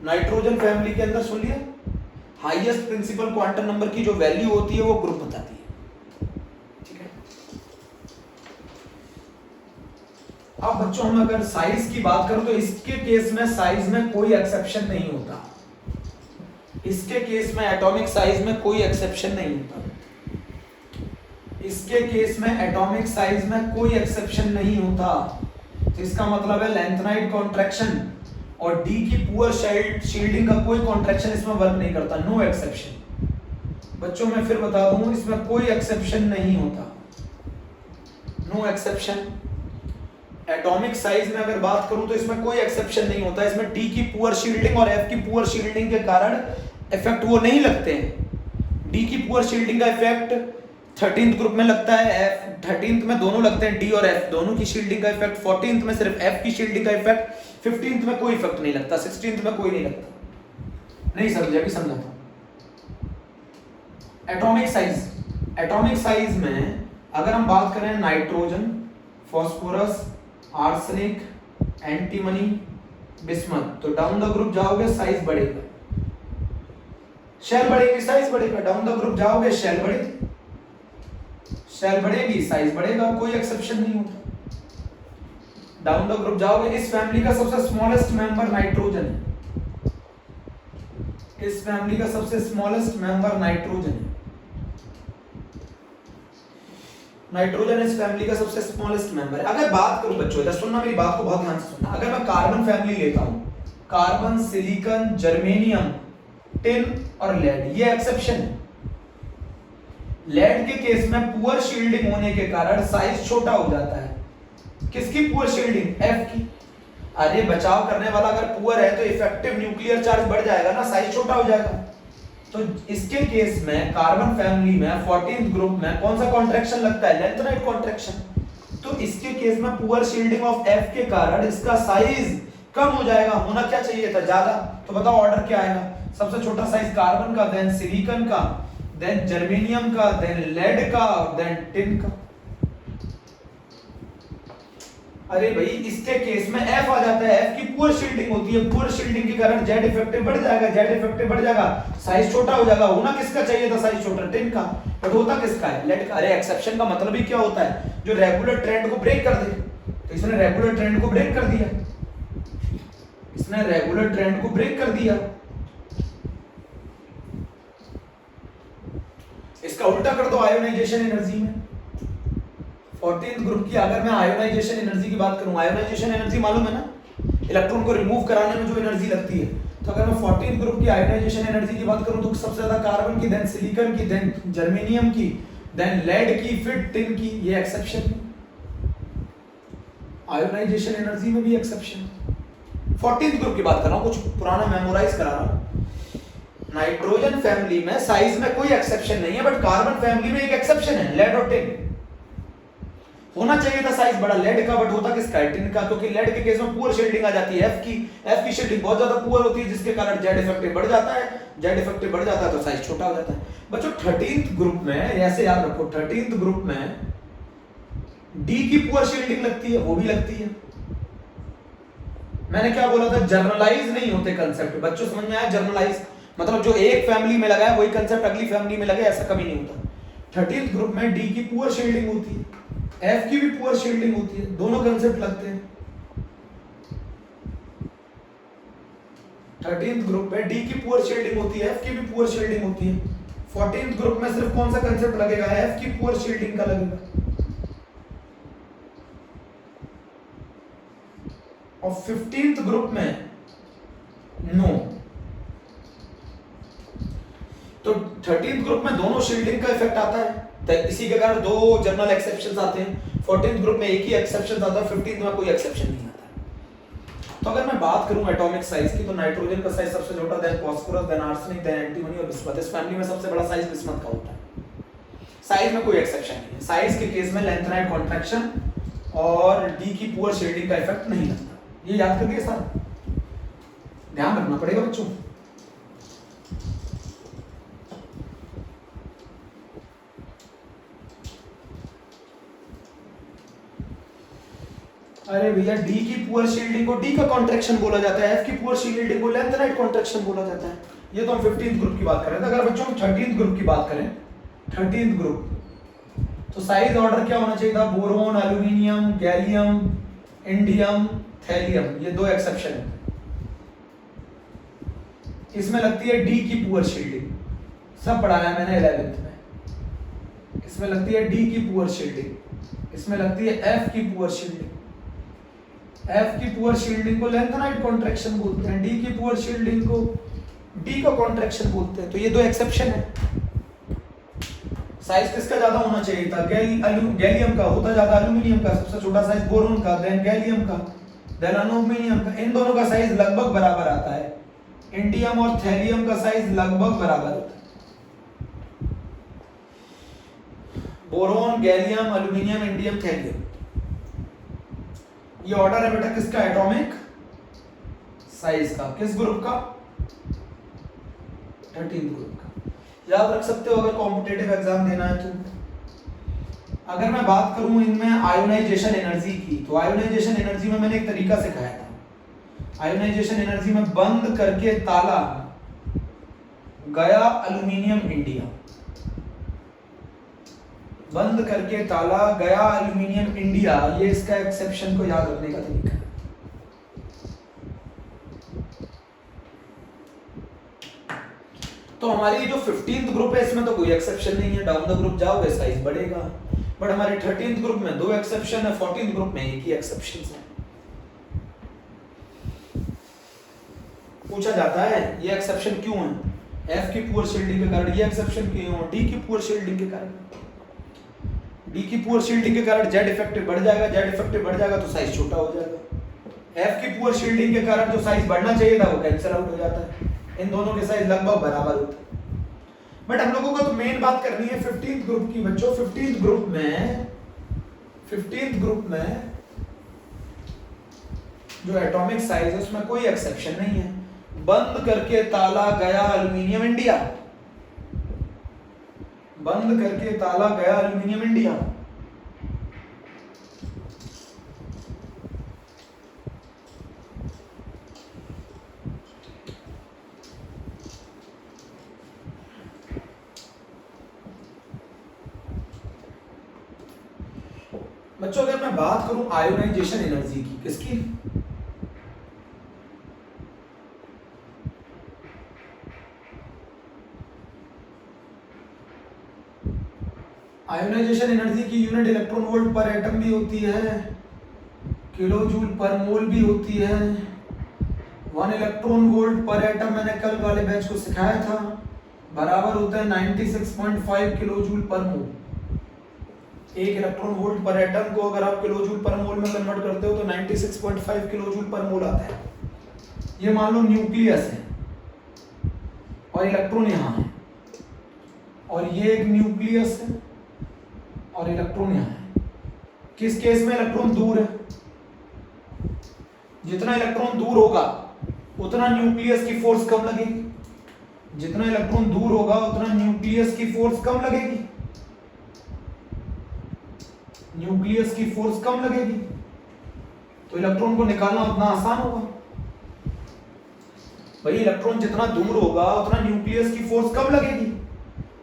Nitrogen family के अंदर सुन लिया, हाईएस्ट प्रिंसिपल क्वांटम नंबर की जो वैल्यू होती है वो ग्रुप बताती है। ठीक है। अब बच्चों हम अगर साइज की बात करें तो इसके केस में साइज में कोई एक्सेप्शन नहीं होता। इसके केस में एटॉमिक साइज में कोई एक्सेप्शन नहीं होता। इसके केस में एटॉमिक साइज में कोई एक्सेप्शन नहीं होता। तो इसका मतलब है लेंथनाइड कॉन्ट्रैक्शन और डी की पुअर शील्डिंग का कोई कॉन्ट्रैक्शन इसमें वर्क नहीं करता। No exception. बच्चों मैं फिर बता दूं, इसमें कोई एक्सेप्शन नहीं होता। No exception. एटॉमिक साइज में अगर बात करूं तो इसमें कोई एक्सेप्शन नहीं होता। इसमें डी की पुअर शील्डिंग और एफ की पुअर शील्डिंग के कारण इफेक्ट वो नहीं लगते हैं। डी की पुअर शील्डिंग का इफेक्ट 13th ग्रुप में लगता है, एफ 13th में दोनों लगते हैं, डी और एफ दोनों की शील्डिंग का इफेक्ट। 14th में सिर्फ एफ की शील्डिंग का इफेक्ट। 15th में कोई इफेक्ट नहीं लगता। 16th में कोई नहीं लगता। नहीं समझे? अभी समझाता हूं। एटॉमिक साइज में अगर हम बात करें nitrogen, phosphorus, arsenic, antimony, bismuth, तो डाउन द ग्रुप जाओगे साइज बढ़ेगा, शेल बढ़ेगी, साइज बढ़ेगा। डाउन द ग्रुप जाओगे शेल बढ़ेगी, शेल बढ़ेगी, साइज बढ़ेगा। कोई एक्सेप्शन नहीं होता। डाउन द ग्रुप जाओगे। इस फैमिली का सबसे स्मॉलेस्ट मेंबर नाइट्रोजन है। इस फैमिली का सबसे स्मॉलेस्ट मेंबर नाइट्रोजन है। नाइट्रोजन इस फैमिली का सबसे स्मॉलेस्ट मेंबर है। अगर बात करूं बच्चों, इधर सुनना, मेरी बात को बहुत ध्यान से सुनना। अगर मैं कार्बन फैमिली लेता हूं, कार्बन, सिलिकॉन, जर्मेनियम, टिन और लेड, ये एक्सेप्शन है। लेड के केस में पुअर शील्डिंग होने के कारण साइज छोटा हो जाता है। किसकी पुअर शील्डिंग? एफ की। अरे बचाव करने वाला अगर पुअर है तो इफेक्टिव न्यूक्लियर चार्ज बढ़ जाएगा ना, साइज छोटा हो जाएगा। तो इसके केस में कार्बन फैमिली में 14th ग्रुप में कौन सा कॉन्ट्रैक्शन लगता है? Lanthanide contraction. तो इसके केस में पुअर शील्डिंग ऑफ एफ के कारण इसका साइज कम हो जाएगा। होना क्या चाहिए था? ज्यादा। तो बताओ ऑर्डर क्या आएगा? सबसे छोटा साइज कार्बन का, देन सिलिकॉन का, देन जर्मेनियम का, देन लेड का, देन टिन का। अरे भाई इसके केस में एफ आ जाता है। एफ की पुअर शील्डिंग होती है। पुअर शील्डिंग के कारण जेड इफेक्टिव बढ़ जाएगा, जेड इफेक्टिव बढ़ जाएगा, साइज छोटा हो जाएगा। होना किसका चाहिए था साइज छोटा? टिन का। बट होता किसका है? लेड का। अरे एक्सेप्शन का मतलब ही क्या होता है? जो रेगुलर ट्रेंड को ब्रेक कर दे। तो इसने रेगुलर ट्रेंड को ब्रेक कर दिया। इसने रेगुलर ट्रेंड को ब्रेक कर दिया। इसका उल्टा कर दो आयोनाइजेशन एनर्जी में। 14th ग्रुप की अगर मैं आयोनाइजेशन एनर्जी की बात करूं, आयोनाइजेशन एनर्जी मालूम है ना, इलेक्ट्रॉन को रिमूव कराने में जो एनर्जी लगती है। तो अगर मैं 14th ग्रुप की आयोनाइजेशन एनर्जी की बात करूं तो सबसे ज्यादा कार्बन की, देन सिलिकॉन की, देन जर्मेनियम की, देन लेड की, फिर टिन की। ये एक्सेप्शन है, आयोनाइजेशन एनर्जी में भी एक्सेप्शन। 14th ग्रुप की बात कर रहा हूं, कुछ पुराना मेमोराइज करा रहा हूं। नाइट्रोजन फैमिली में साइज में कोई एक्सेप्शन नहीं है, बट कार्बन फैमिली में एक एक्सेप्शन है, लेड और टिन। होना चाहिए था साइज बड़ा लेड का, बट होता किसका है, टिन का, क्योंकि लेड के केस में पुअर शील्डिंग आ जाती है, एफ की शील्डिंग बहुत ज्यादा पुअर होती है, जिसके कारण जेड इफेक्टिव बढ़ जाता है, जेड इफेक्टिव बढ़ जाता है तो साइज छोटा हो जाता है। बच्चों 13th ग्रुप में ऐसे याद रखो, 13th ग्रुप में डी की पुअर शील्डिंग लगती है, वो भी लगती है। मैंने क्या बोला था, जर्नलाइज नहीं होते कंसेप्ट, बच्चों समझ में आया? जर्नलाइज मतलब जो एक फैमिली में लगा है वही कंसेप्ट अगली फैमिली में लगे, ऐसा कभी नहीं होता। 13th ग्रुप में डी की पुअर शील्डिंग होती है, एफ की भी पुअर शील्डिंग होती है, दोनों कंसेप्ट लगते हैं। 13th ग्रुप में डी की पुअर शील्डिंग होती है, एफ की भी पुअर शील्डिंग होती है। 14th ग्रुप में सिर्फ कौन सा कंसेप्ट लगेगा, एफ की पुअर शील्डिंग का लगेगा। और 15th ग्रुप में नो। तो 13th ग्रुप में दोनों शील्डिंग का इफेक्ट आता है, तो इसी के कारण दो जर्नल एक्सेप्शंस आते हैं। 14th ग्रुप में एक ही एक्सेप्शन आता है, 15th में कोई एक्सेप्शन नहीं आता। तो अगर मैं बात करूं एटॉमिक साइज की, तो नाइट्रोजन का साइज सबसे छोटा, then phosphorus, then arsenic, then antimony और बिस्मथ। इस फैमिली में सबसे बड़ा साइज बिस्मथ का होता है। साइज में कोई एक्सेप्शन नहीं है। साइज के केस में लेंथेनाइड कॉन्ट्रैक्शन और डी की पुअर शील्डिंग का इफेक्ट नहीं लगता। ये याद करके सर ध्यान रखना पड़ेगा बच्चों। अरे भैया डी की पुअर शील्डिंग को डी का कॉन्ट्रैक्शन बोला जाता है, एफ की पुअर शील्डिंग को लेंथेनाइड कॉन्ट्रैक्शन बोला जाता है। ये तो हम 15th ग्रुप की बात कर रहे थे। अगर बच्चों हम 13th ग्रुप की बात करें, 13th ग्रुप, तो साइज ऑर्डर क्या होना चाहिए था, boron, aluminium, gallium, indium, thallium, ये दो एक्सेप्शन है। इसमें लगती है डी की पुअर शील्डिंग, सब पढ़ाया मैंने 11th में। इसमें लगती है डी की पुअर शील्डिंग, इसमें लगती है एफ की पुअर शील्डिंग। एफ की पुअर शील्डिंग को लेंथेनाइड कॉन्ट्रैक्शन बोलते हैं, डी की पुअर शील्डिंग को डी का कॉन्ट्रैक्शन बोलते हैं। तो ये दो एक्सेप्शन है। साइज किसका ज्यादा होना चाहिए था, गैलियम का, होता ज्यादा एल्यूमिनियम का, सबसे छोटा साइज बोरोन का, देन गैलियम का, देन एल्यूमिनियम का। इन दोनों का साइज लगभग बराबर आता है। इंडियम और थैलियम का साइज लगभग बराबर होता है। Boron, gallium, aluminium, indium, thallium, ये ऑर्डर है बेटा किसका, एटॉमिक साइज का। किस ग्रुप का, 13th ग्रुप का। याद रख सकते हो अगर कॉम्पिटिटिव एग्जाम देना है तो। अगर मैं बात करूं इनमें आयोनाइजेशन एनर्जी की, तो आयोनाइजेशन एनर्जी में मैंने एक तरीका सिखाया था। आयोनाइजेशन एनर्जी में बंद करके ताला गया एल्यूमिनियम इंडिया, बंद करके ताला गया एल्यूमिनियम इंडिया, ये इसका एक्सेप्शन को याद रखने का तरीका है। तो हमारी जो 15th ग्रुप है इसमें तो कोई एक्सेप्शन नहीं है, डाउन द ग्रुप जाओगे साइज बढ़ेगा। बट हमारे 13th ग्रुप में दो एक्सेप्शन है, 14th ग्रुप में एक ही एक्सेप्शन है। पूछा जाता है ये एक्सेप्शन क्यों है, एफ की पुअर शील्डिंग के कारण ये एक्सेप्शन क्यों है, डी की पुअर शील्डिंग के कारण। डी की पुअर शील्डिंग के कारण जेड इफेक्टिव बढ़ जाएगा, जेड इफेक्टिव बढ़ जाएगा तो साइज छोटा हो जाएगा। एफ की पुअर शील्डिंग के कारण जो साइज बढ़ना चाहिए था वो कैंसिल आउट हो जाता है। इन दोनों के साइज लगभग बराबर होते हैं। बट हम लोगों को तो मेन बात करनी है 15th ग्रुप की बच्चों। 15th ग्रुप में जो एटॉमिक साइज है उसमें कोई एक्सेप्शन नहीं है। बंद करके ताला गया एल्यूमिनियम इंडिया, बंद करके ताला गया एल्यूमिनियम इंडिया। बच्चों अगर मैं बात करूं आयोनाइजेशन एनर्जी की, किसकी, आयोनाइजेशन एनर्जी की यूनिट इलेक्ट्रॉन वोल्ट पर एटम भी होती है, किलो जूल पर मोल भी होती है। 1 इलेक्ट्रॉन वोल्ट पर एटम मैंने कल वाले बैच को सिखाया था, बराबर होता है 96.5 किलो जूल पर मोल। 1 इलेक्ट्रॉन वोल्ट पर एटम को अगर आप किलो जूल पर मोल में कन्वर्ट करते हो तो 96.5 किलो जूल पर मोल आता है। ये मान लो न्यूक्लियस है और इलेक्ट्रॉन यहाँ है, और ये एक न्यूक्लियस है और इलेक्ट्रॉन यहाँ है। किस केस में इलेक्ट्रॉन दूर है? जितना इलेक्ट्रॉन दूर होगा उतना न्यूक्लियस की फोर्स कम लगेगी। जितना इलेक्ट्रॉन दूर होगा उतना न्यूक्लियस की फोर्स कम लगेगी। न्यूक्लियस की फोर्स कम लगेगी तो इलेक्ट्रॉन को निकालना उतना आसान होगा। भाई इलेक्ट्रॉन जितना दूर होगा उतना न्यूक्लियस की फोर्स कम लगेगी,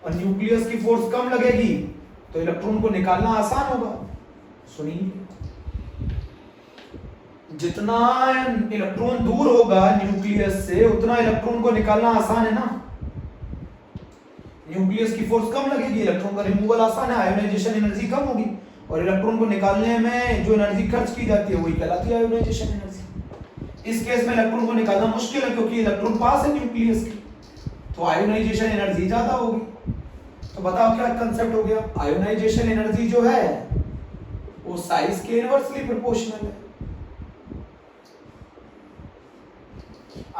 और न्यूक्लियस की फोर्स कम लगेगी तो इलेक्ट्रॉन को निकालना आसान होगा। सुनिए, जितना इलेक्ट्रॉन दूर होगा न्यूक्लियस से उतना इलेक्ट्रॉन को निकालना आसान है ना। न्यूक्लियस की फोर्स कम लगेगी, इलेक्ट्रॉन का रिमूवल आसान है, आयोनाइजेशन एनर्जी कम होगी, और इलेक्ट्रॉन को निकालने में जो एनर्जी खर्च की जाती है वही कहलाती है आयोनाइजेशन एनर्जी। इस केस में इलेक्ट्रॉन को निकालना मुश्किल है क्योंकि इलेक्ट्रॉन पास है न्यूक्लियस के, तो आयोनाइजेशन एनर्जी ज्यादा होगी। तो बताओ क्या कंसेप्ट हो गया? आयोनाइजेशन एनर्जी जो है वो साइज के इनवर्सली प्रोपोर्शनल है।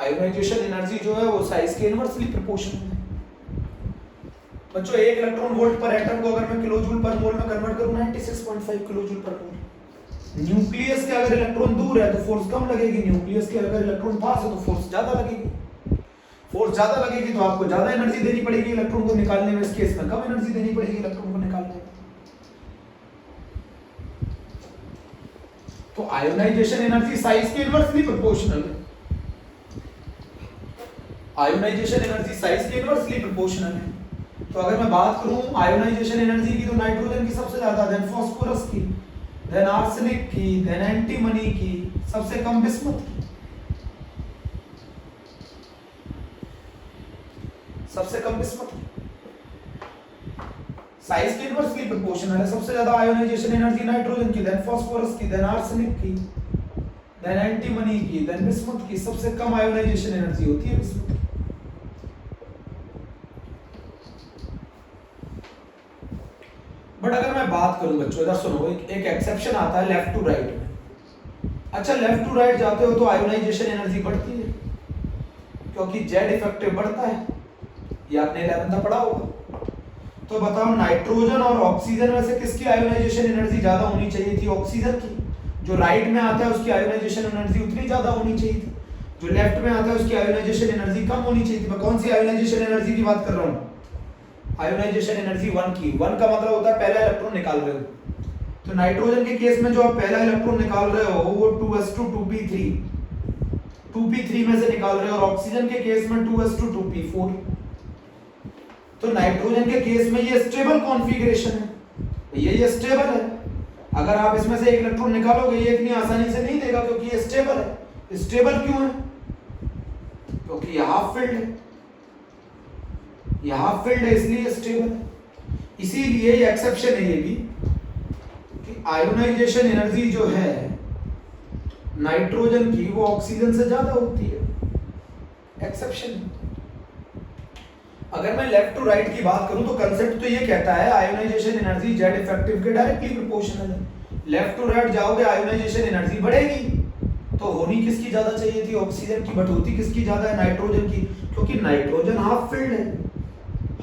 आयोनाइजेशन एनर्जी जो है वो साइज के इनवर्सली प्रोपोर्शनल है। बच्चों 1 इलेक्ट्रॉन वोल्ट पर एटम को अगर मैं किलो जूल पर मोल में कन्वर्ट करूं 96.5 किलो जूल पर मोल। न्यूक्लियस के अगर इलेक्ट्रॉन दूर है तो फोर्स कम लगेगी, न्यूक्लियस के अगर इलेक्ट्रॉन पास है तो फोर्स ज्यादा लगेगी। फोर्स ज्यादा लगेगी तो आपको ज्यादा एनर्जी देनी पड़ेगी इलेक्ट्रॉन को निकालने में, इस केस में कम एनर्जी देनी पड़ेगी इलेक्ट्रॉन को निकालने में। तो आयोनाइजेशन एनर्जी साइज के इनवर्सली प्रोपोर्शनल है। आयोनाइजेशन एनर्जी साइज के इनवर्सली प्रोपोर्शनल है। तो अगर मैं बात करूं आयोनाइजेशन एनर्जी की तो नाइट्रोजन की सबसे ज्यादा, देन फास्फोरस की, देन आर्सेनिक की, देन एंटीमनी की, सबसे कम बिस्मुथ की। सबसे कम बिस्मुथ की। साइज के इनवर्सली प्रोपोर्शनल है। सबसे ज्यादा आयोनाइजेशन एनर्जी नाइट्रोजन की, देन फास्फोरस की, देन आर्सेनिक की, देन एंटीमनी की, देन बिस्मुथ की। सबसे कम आयोनाइजेशन एनर्जी होती है बिस्मुथ की। बट अगर मैं बात करूं बच्चों, इधर सुनो, एक एक्सेप्शन आता है लेफ्ट टू राइट में। अच्छा, लेफ्ट टू राइट जाते हो तो आयोनाइजेशन एनर्जी बढ़ती है क्योंकि जेड इफेक्टिव बढ़ता है, ये आपने 11th पढ़ा होगा। तो बताओ नाइट्रोजन और ऑक्सीजन में से किसकी आयोनाइजेशन एनर्जी ज्यादा होनी चाहिए थी? ऑक्सीजन की। जो राइट में आता है उसकी आयोनाइजेशन एनर्जी उतनी ज्यादा होनी चाहिए थी, जो लेफ्ट में आता है उसकी आयोनाइजेशन एनर्जी कम होनी चाहिए थी। मैं कौन सी आयोनाइजेशन एनर्जी की बात कर रहा हूँ? आयोनाइजेशन एनर्जी 1 की। 1 का मतलब होता है पहला इलेक्ट्रॉन निकाल रहे हो। तो नाइट्रोजन के केस में जो आप पहला इलेक्ट्रॉन निकाल रहे हो वो 2s2 2p3 2p3 में से निकाल रहे हो, और ऑक्सीजन के केस में 2s2 2p4। तो नाइट्रोजन के केस में ये स्टेबल कॉन्फ़िगरेशन है, ये स्टेबल है। अगर आप इसमें से एक इलेक्ट्रॉन निकालोगे ये इतनी आसानी से नहीं देगा क्योंकि ये स्टेबल है। स्टेबल क्यों है? क्योंकि ये हाफ फिल्ड है, ये हाफ फिल्ड है इसलिए स्टेबल है। इसीलिए ये एक्सेप्शन है ये भी कि आयोनाइजेशन एनर्जी जो है नाइट्रोजन की वो ऑक्सीजन से ज्यादा होती है। एक्सेप्शन। अगर मैं लेफ्ट टू राइट की बात करूं तो कंसेप्ट तो ये कहता है आयोनाइजेशन एनर्जी जेड इफेक्टिव के डायरेक्टली प्रोपोर्शनल है। लेफ्ट टू राइट जाओगे आयोनाइजेशन एनर्जी बढ़ेगी, तो होनी किसकी ज्यादा चाहिए थी? ऑक्सीजन की। बट होती किसकी ज्यादा है? नाइट्रोजन की, क्योंकि नाइट्रोजन हाफ फिल्ड है।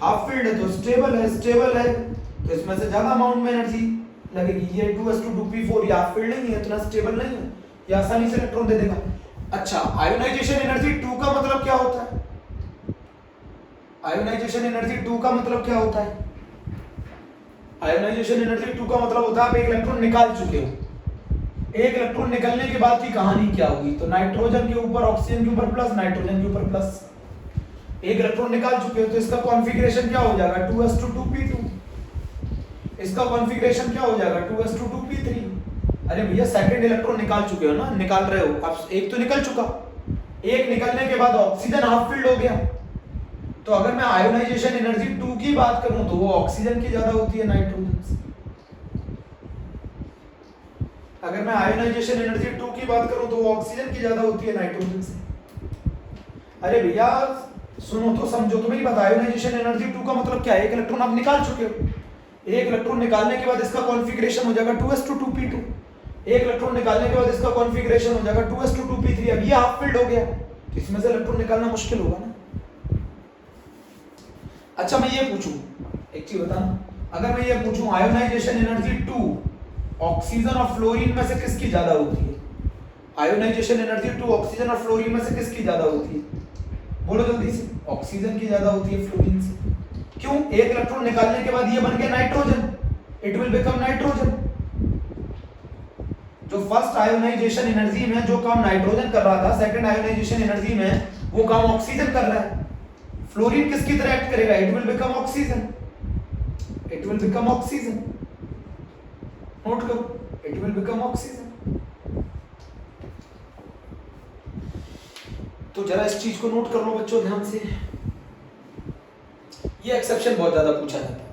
हाफ फिल्ड है तो स्टेबल है, स्टेबल है तो इसमें से ज्यादा अमाउंट में एनर्जी लगेगी। ये 2s2 2p4 ये हाफ फिल्ड नहीं है, इतना स्टेबल नहीं है, ये आसानी से इलेक्ट्रॉन दे देगा। अच्छा, आयोनाइजेशन एनर्जी 2 का मतलब क्या होता है? आयोनाइजेशन एनर्जी 2 का मतलब क्या होता है? आयोनाइजेशन एनर्जी 2 का मतलब होता है आप एक इलेक्ट्रॉन निकाल चुके हो। एक इलेक्ट्रॉन निकलने के बाद की कहानी क्या होगी? तो नाइट्रोजन के ऊपर ऑक्सीजन के ऊपर प्लस, नाइट्रोजन के ऊपर प्लस। एक इलेक्ट्रॉन निकाल चुके हो तो इसका कॉन्फ़िगरेशन क्या हो जाएगा? 2s2 2p2। इसका कॉन्फ़िगरेशन क्या हो जाएगा? 2s2 2p3। अरे भैया सेकंड इलेक्ट्रॉन निकाल चुके हो ना, निकाल रहे हो। अब एक तो निकल चुका, एक निकलने के बाद ऑक्सीजन हाफ फिल्ड हो गया, तो अगर मैं आयोनाइजेशन एनर्जी 2 की बात करूं तो वो ऑक्सीजन की ज्यादा होती है नाइट्रोजन से। अगर मैं आयोनाइजेशन एनर्जी 2 की बात करूं तो वो ऑक्सीजन की ज्यादा होती है नाइट्रोजन से। अरे भैया सुनो तो समझो, तुम्हें पता है आयोनाइजेशन एनर्जी 2 का मतलब क्या है? एक इलेक्ट्रॉन आप निकाल चुके हो, एक इलेक्ट्रॉन निकालने के बाद इसका कॉन्फ़िगरेशन हो जाएगा 2s2 2p2। एक इलेक्ट्रॉन निकालने के बाद इसका कॉन्फ़िगरेशन हो जाएगा 2s2 2p3। अब ये हाफ फिल्ड हो गया, तो इसमें से इलेक्ट्रॉन निकालना मुश्किल होगा ना। अच्छा मैं ये पूछूं, एक चीज बताना, अगर मैं ये पूछूं आयोनाइजेशन एनर्जी 2 ऑक्सीजन और फ्लोरीन में से किसकी ज्यादा होती है? आयोनाइजेशन एनर्जी 2 ऑक्सीजन और फ्लोरीन में से किसकी ज्यादा होती है? बोलो जल्दी से। ऑक्सीजन की ज्यादा होती है फ्लोरीन से। क्यों? एक इलेक्ट्रॉन निकालने के बाद ये बन गया nitrogen, it will become nitrogen. जो फर्स्ट आयोनाइजेशन एनर्जी में जो काम नाइट्रोजन कर रहा था, सेकंड आयोनाइजेशन एनर्जी में वो काम ऑक्सीजन कर रहा है। फ्लोरीन किसकी तरह एक्ट करेगा? It will become oxygen, it will become oxygen. Note करो, इट विल बिकम ऑक्सीजन। तो जरा इस चीज को नोट कर लो बच्चों ध्यान से, ये एक्सेप्शन बहुत ज्यादा पूछा जाता है।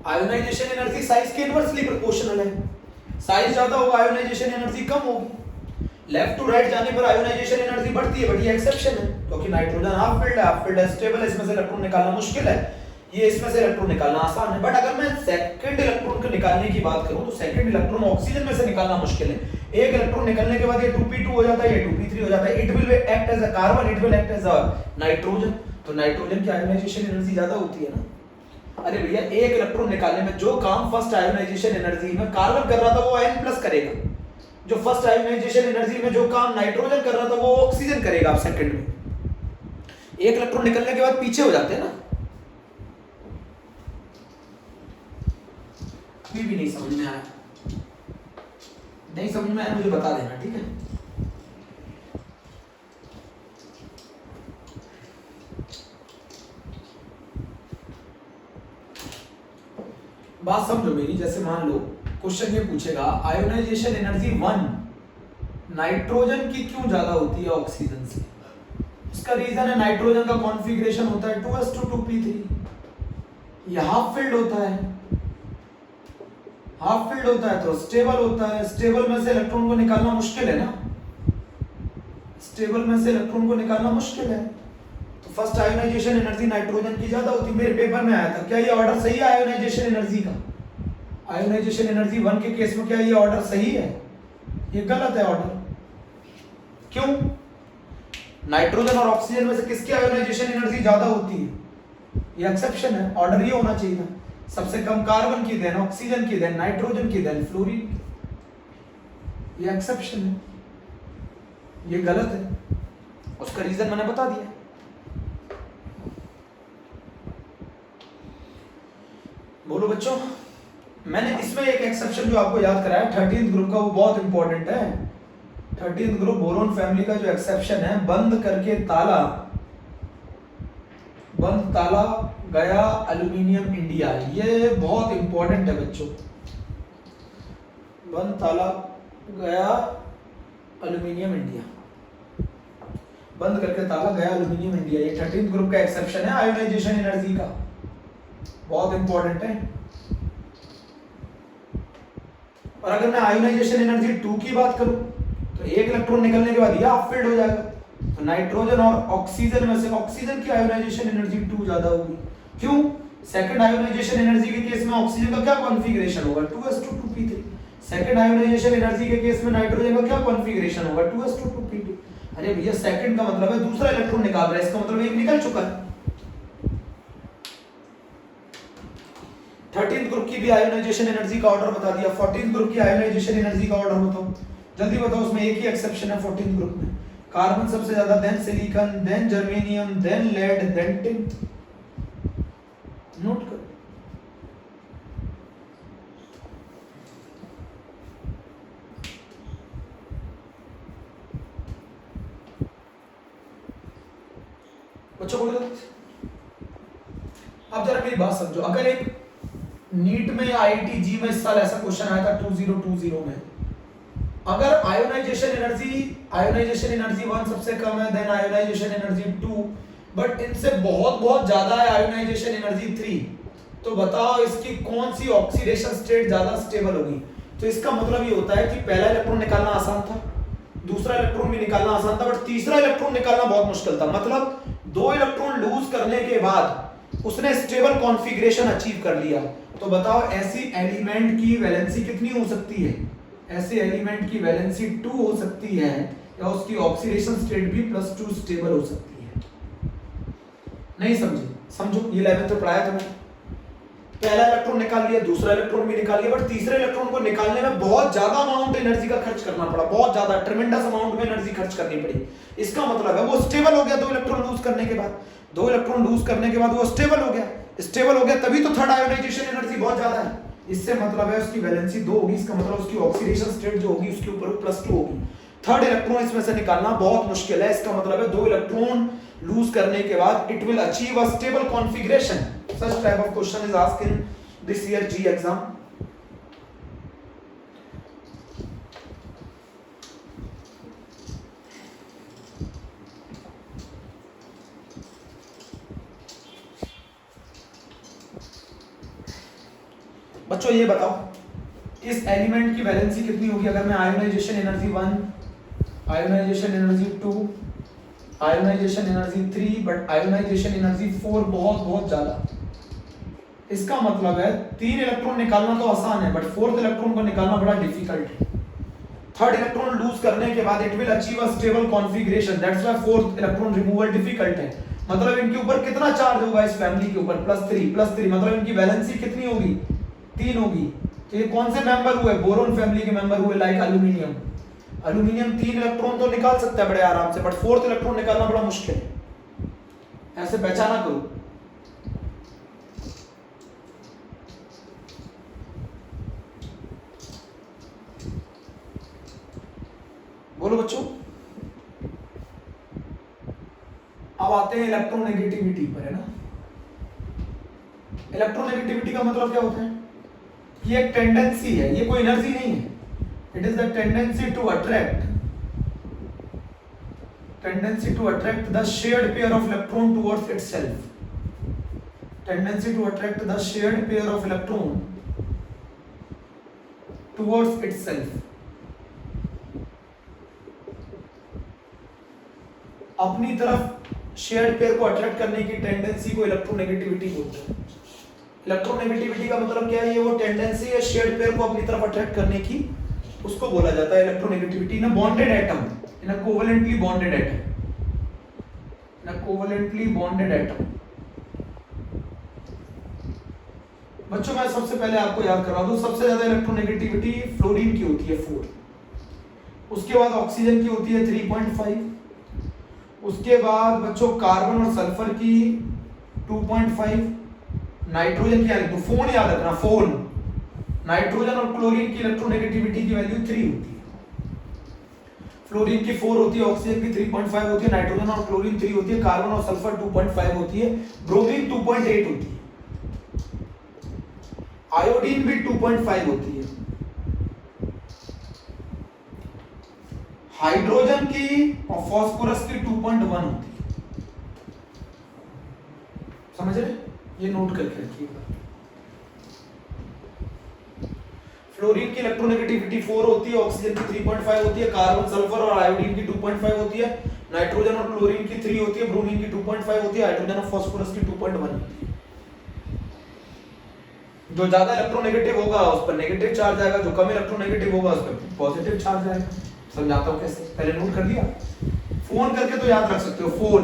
आयोनाइजेशन एनर्जी साइज के इनवर्सली प्रोपोर्शनल है। साइज ज्यादा होगा आयोनाइजेशन एनर्जी कम होगी। लेफ्ट टू राइट जाने पर आयोनाइजेशन एनर्जी बढ़ती है, बट ये एक्सेप्शन है क्योंकि नाइट्रोजन हाफ फिल्ड है, हाफ फिल्ड है स्टेबल है, इसमें से इलेक्ट्रॉन निकालना मुश्किल है, ये इसमें से इलेक्ट्रॉन निकालना आसान है। बट अगर मैं सेकंड इलेक्ट्रॉन को निकालने की बात करूं तो सेकंड इलेक्ट्रॉन ऑक्सीजन में से निकालना मुश्किल है। एक इलेक्ट्रॉन निकलने के बाद ये 2p2 हो जाता है, ये 2p3 हो जाता है, it will act as a carbon, it will act as a nitrogen. तो नाइट्रोजन की आयोनाइजेशन एनर्जी ज्यादा होती है ना। अरे भैया एक इलेक्ट्रॉन निकालने में जो काम फर्स्ट आयोनाइजेशन एनर्जी में कार्बन कर रहा था वो n+ करेगा, जो फर्स्ट आयोनाइजेशन एनर्जी में जो काम नाइट्रोजन कर रहा था वो ऑक्सीजन करेगा। आप सेकंड में एक इलेक्ट्रॉन निकलने के बाद पीछे हो जाते हैं ना। कोई भी नहीं समझ में आया, नहीं समझ में आया मुझे बता देना, ठीक है। बात समझो मेरी, जैसे मान लो क्वेश्चन ये पूछेगा आयोनाइजेशन एनर्जी 1 नाइट्रोजन की क्यों ज्यादा होती है ऑक्सीजन से? इसका रीजन है नाइट्रोजन का कॉन्फ़िगरेशन होता है 2s2 2p3, ये हाफ फिल्ड होता है, हाफ फिल्ड होता है तो स्टेबल होता है, स्टेबल में से इलेक्ट्रॉन को निकालना मुश्किल है ना, स्टेबल में से इलेक्ट्रॉन को निकालना मुश्किल है। तो फर्स्ट आयोनाइजेशन एनर्जी नाइट्रोजन की ज्यादा होती है। मेरे पेपर में आया था, क्या ये ऑर्डर सही है आयोनाइजेशन एनर्जी का? आयोनाइजेशन एनर्जी 1 के केस में क्या ये ऑर्डर सही है? ये गलत है ऑर्डर। क्यों? नाइट्रोजन और ऑक्सीजन में से किसकी आयोनाइजेशन एनर्जी ज्यादा होती है? ये एक्सेप्शन है, ऑर्डर ये होना चाहिए था, सबसे कम कार्बन की, देन ऑक्सीजन की, देन नाइट्रोजन की, देन फ्लोरीन की। ये एक्सेप्शन है, ये गलत है, उसका रीजन मैंने बता दिया। बोलो बच्चों, मैंने इसमें एक एक्सेप्शन जो आपको याद कराया 13th ग्रुप का, वो बहुत इंपॉर्टेंट है। 13th ग्रुप बोरोन फैमिली का जो एक्सेप्शन है, बंद करके ताला, बंद ताला गया एल्यूमिनियम इंडिया, ये बहुत इंपॉर्टेंट है बच्चों। बंद ताला गया एल्यूमिनियम इंडिया, बंद करके ताला गया एल्यूमिनियम इंडिया, ये 13th ग्रुप का एक्सेप्शन है आयोनाइजेशन एनर्जी का, बहुत इंपॉर्टेंट है। और अगर मैं आयोनाइजेशन एनर्जी 2 की बात करूं तो एक इलेक्ट्रॉन निकलने के बाद यह हाफ फिल्ड हो जाएगा, तो नाइट्रोजन और ऑक्सीजन में से ऑक्सीजन की आयोनाइजेशन एनर्जी 2 ज्यादा होगी। क्यों? सेकंड आयोनाइजेशन एनर्जी के केस में ऑक्सीजन का क्या कॉन्फ़िगरेशन होगा? 2s2 2p3। Second ionisation energy के केस में नाइट्रोजन का क्या कॉन्फ़िगरेशन होगा? 2s2 2p2। अरे भैया सेकंड का मतलब है दूसरा इलेक्ट्रॉन निकाल रहा है, इसका मतलब एक निकल चुका है। 13th ग्रुप की भी आयोनाइजेशन एनर्जी का ऑर्डर बता दिया, 14th ग्रुप की आयोनाइजेशन एनर्जी का ऑर्डर बताओ, जल्दी बताओ। उसमें एक ही एक्सेप्शन है 14th ग्रुप में, कार्बन सबसे ज्यादा, then silicon, then germanium, then lead, then tin. Note करो। बच्चों बोलो अब जरा मेरी बात समझो, अगर एक नीट में या आईआईटी जी में इस साल ऐसा क्वेश्चन आया था 2020 में, अगर आयोनाइजेशन एनर्जी 1 सबसे कम है, देन आयोनाइजेशन एनर्जी 2, बट इनसे बहुत बहुत ज्यादा है आयोनाइजेशन एनर्जी 3, तो बताओ इसकी कौन सी ऑक्सीडेशन स्टेट ज्यादा स्टेबल होगी? तो इसका मतलब ये होता है कि पहला इलेक्ट्रॉन निकालना आसान था, दूसरा इलेक्ट्रॉन भी निकालना आसान था, बट तीसरा इलेक्ट्रॉन निकालना बहुत मुश्किल था। मतलब 2 इलेक्ट्रॉन लूज करने के बाद उसने स्टेबल कॉन्फ़िगरेशन अचीव कर लिया। तो बताओ ऐसी एलिमेंट की वैलेंसी कितनी हो सकती है? ऐसे एलिमेंट की वैलेंसी 2 हो सकती है, या उसकी ऑक्सीडेशन स्टेट भी +2 स्टेबल हो सकती है। नहीं समझे? समझो, ये 11th में पढ़ाया था। पहला इलेक्ट्रॉन निकाल लिया, दूसरा इलेक्ट्रॉन भी निकाल लिया, बट तीसरे इलेक्ट्रॉन को निकालने में बहुत ज्यादा अमाउंट एनर्जी का खर्च करना पड़ा, बहुत ज्यादा ट्रेमेंडस अमाउंट में एनर्जी खर्च करनी पड़ी। इसका मतलब है वो स्टेबल हो गया 2 इलेक्ट्रॉन लूज करने के बाद, 2 इलेक्ट्रॉन लूज करने के बाद वो स्टेबल हो गया, तभी तो थर्ड आयोनाइजेशन एनर्जी बहुत ज्यादा है। इससे मतलब है उसकी वैलेंसी 2 होगी, इसका मतलब उसकी ऑक्सीडेशन स्टेट जो होगी उसके ऊपर +2 होगी। थर्ड इलेक्ट्रॉन इसमें से निकालना बहुत मुश्किल है, इसका मतलब है 2 इलेक्ट्रॉन लूज करने के बाद it will achieve a stable configuration. Such type of question is asked in this year G exam. बच्चों ये बताओ इस एलिमेंट की वैलेंसी कितनी होगी अगर मैं ionization energy 1, ionization energy 2, ionization energy 3, but ionization energy 4 बहुत बहुत ज्यादा। इसका मतलब है 3 इलेक्ट्रॉन निकालना तो आसान है, बट 4th इलेक्ट्रॉन को निकालना बड़ा डिफिकल्ट है। थर्ड इलेक्ट्रॉन लूज करने के बाद it will achieve a stable configuration, that's why 4th electron removal difficult है। मतलब इनके ऊपर कितना चार्ज होगा इस फैमिली के ऊपर? +3, मतलब इनकी वैलेंसी कितनी होगी? 3 होगी। तो ये कौन से मेंबर हुए? बोरोन फैमिली के मेंबर हुए, लाइक एल्यूमिनियम। एल्यूमिनियम 3 इलेक्ट्रॉन तो निकाल सकता है बड़े आराम से, बट 4th इलेक्ट्रॉन निकालना बड़ा मुश्किल है। ऐसे पहचाना करो। बोलो बच्चों। अब आते हैं इलेक्ट्रोनेगेटिविटी पर, है ना। इलेक्ट्रोनेगेटिविटी का मतलब क्या होता है? ये एक टेंडेंसी है, ये कोई एनर्जी नहीं है। It is the tendency to attract the shared pair of electron towards itself. Tendency to attract the shared pair of electron towards itself. अपनी तरफ शेयर्ड पेयर को अट्रैक्ट करने की टेंडेंसी को इलेक्ट्रोनेगेटिविटी बोलते हैं। इलेक्ट्रोनेगेटिविटी का मतलब क्या है? ये वो टेंडेंसी है शेयर्ड पेयर को अपनी तरफ अट्रैक्ट करने की, उसको बोला जाता है electronegativity. In a bonded atom, in a covalently bonded atom. बच्चों मैं सबसे पहले आपको याद करा दूं, सबसे ज्यादा इलेक्ट्रोनेगेटिविटी फ्लोरीन की होती है 4, उसके बाद ऑक्सीजन की होती है 3.5, उसके बाद बच्चों कार्बन और सल्फर की 2.5, नाइट्रोजन की तो फोन याद रखना, फोन। नाइट्रोजन और क्लोरीन की इलेक्ट्रोनेगेटिविटी की वैल्यू 3 होती है। फ्लोरीन की 4 होती है, ऑक्सीजन की 3.5 होती है, नाइट्रोजन और क्लोरीन 3 होती है, कार्बन और सल्फर 2.5 होती है, ब्रोमीन 2.8 होती है, आयोडीन भी 2.5 होती है, हाइड्रोजन की और फास्फोरस की 2.1 होती है। समझ रहे? ये नोट करके रखिएगा। फ्लोरीन की इलेक्ट्रोनेगेटिविटी 4 होती है, ऑक्सीजन की 3.5 होती है, कार्बन सल्फर और आयोडीन की 2.5 होती है, नाइट्रोजन और क्लोरीन की 3 होती है, ब्रोमीन की 2.5 होती है, हाइड्रोजन और फास्फोरस की 2.1 होती है। जो ज्यादा इलेक्ट्रोनेगेटिव होगा उस पर नेगेटिव चार्ज आएगा, जो कम इलेक्ट्रोनेगेटिव होगा उस पर पॉजिटिव चार्ज आएगा। समझाता हूं कैसे, पहले नोट कर लिया। फोन करके तो याद रख सकते हो, फोन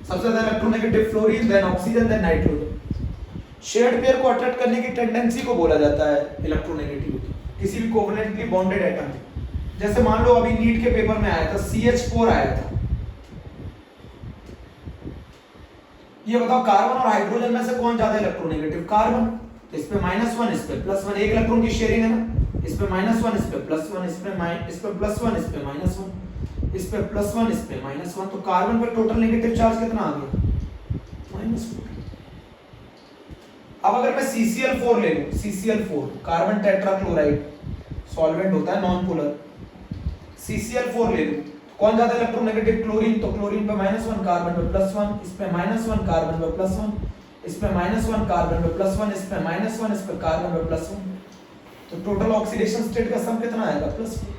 सबसे ज्यादा electronegative fluorine, then oxygen, then nitrogen. Shared pair को अट्रैक्ट करने की टेंडेंसी को बोला जाता है इलेक्ट्रोनेगेटिविटी, किसी भी कोवेलेंटली बॉन्डेड एटम। जैसे मान लो अभी नीट के पेपर में आया था CH4 आया था, ये बताओ कार्बन और हाइड्रोजन में से कौन ज्यादा इलेक्ट्रोनेगेटिव? कार्बन। इस पे -1, इस पे +1, एक इलेक्ट्रॉन की शेयरिंग है ना, इस पे -1, इस पे +1, इस पे +1, इस पे -1, इस पे +1, इस पे -1, तो कार्बन पे टोटल नेगेटिव चार्ज कितना आ गया? -4। अब अगर मैं CCl4 ले लूं, CCl4 कार्बन टेट्राक्लोराइड सॉल्वेंट होता है नॉन पोलर, CCl4 ले लूं, कौन ज्यादा इलेक्ट्रोनेगेटिव? क्लोरीन, तो क्लोरीन पे -1 कार्बन पे +1, इस पे -1 कार्बन पे +1, इस पे -1 कार्बन पे +1, इस पे -1, इस पे कार्बन पे +1, तो टोटल ऑक्सीडेशन स्टेट का सम कितना आएगा? +4।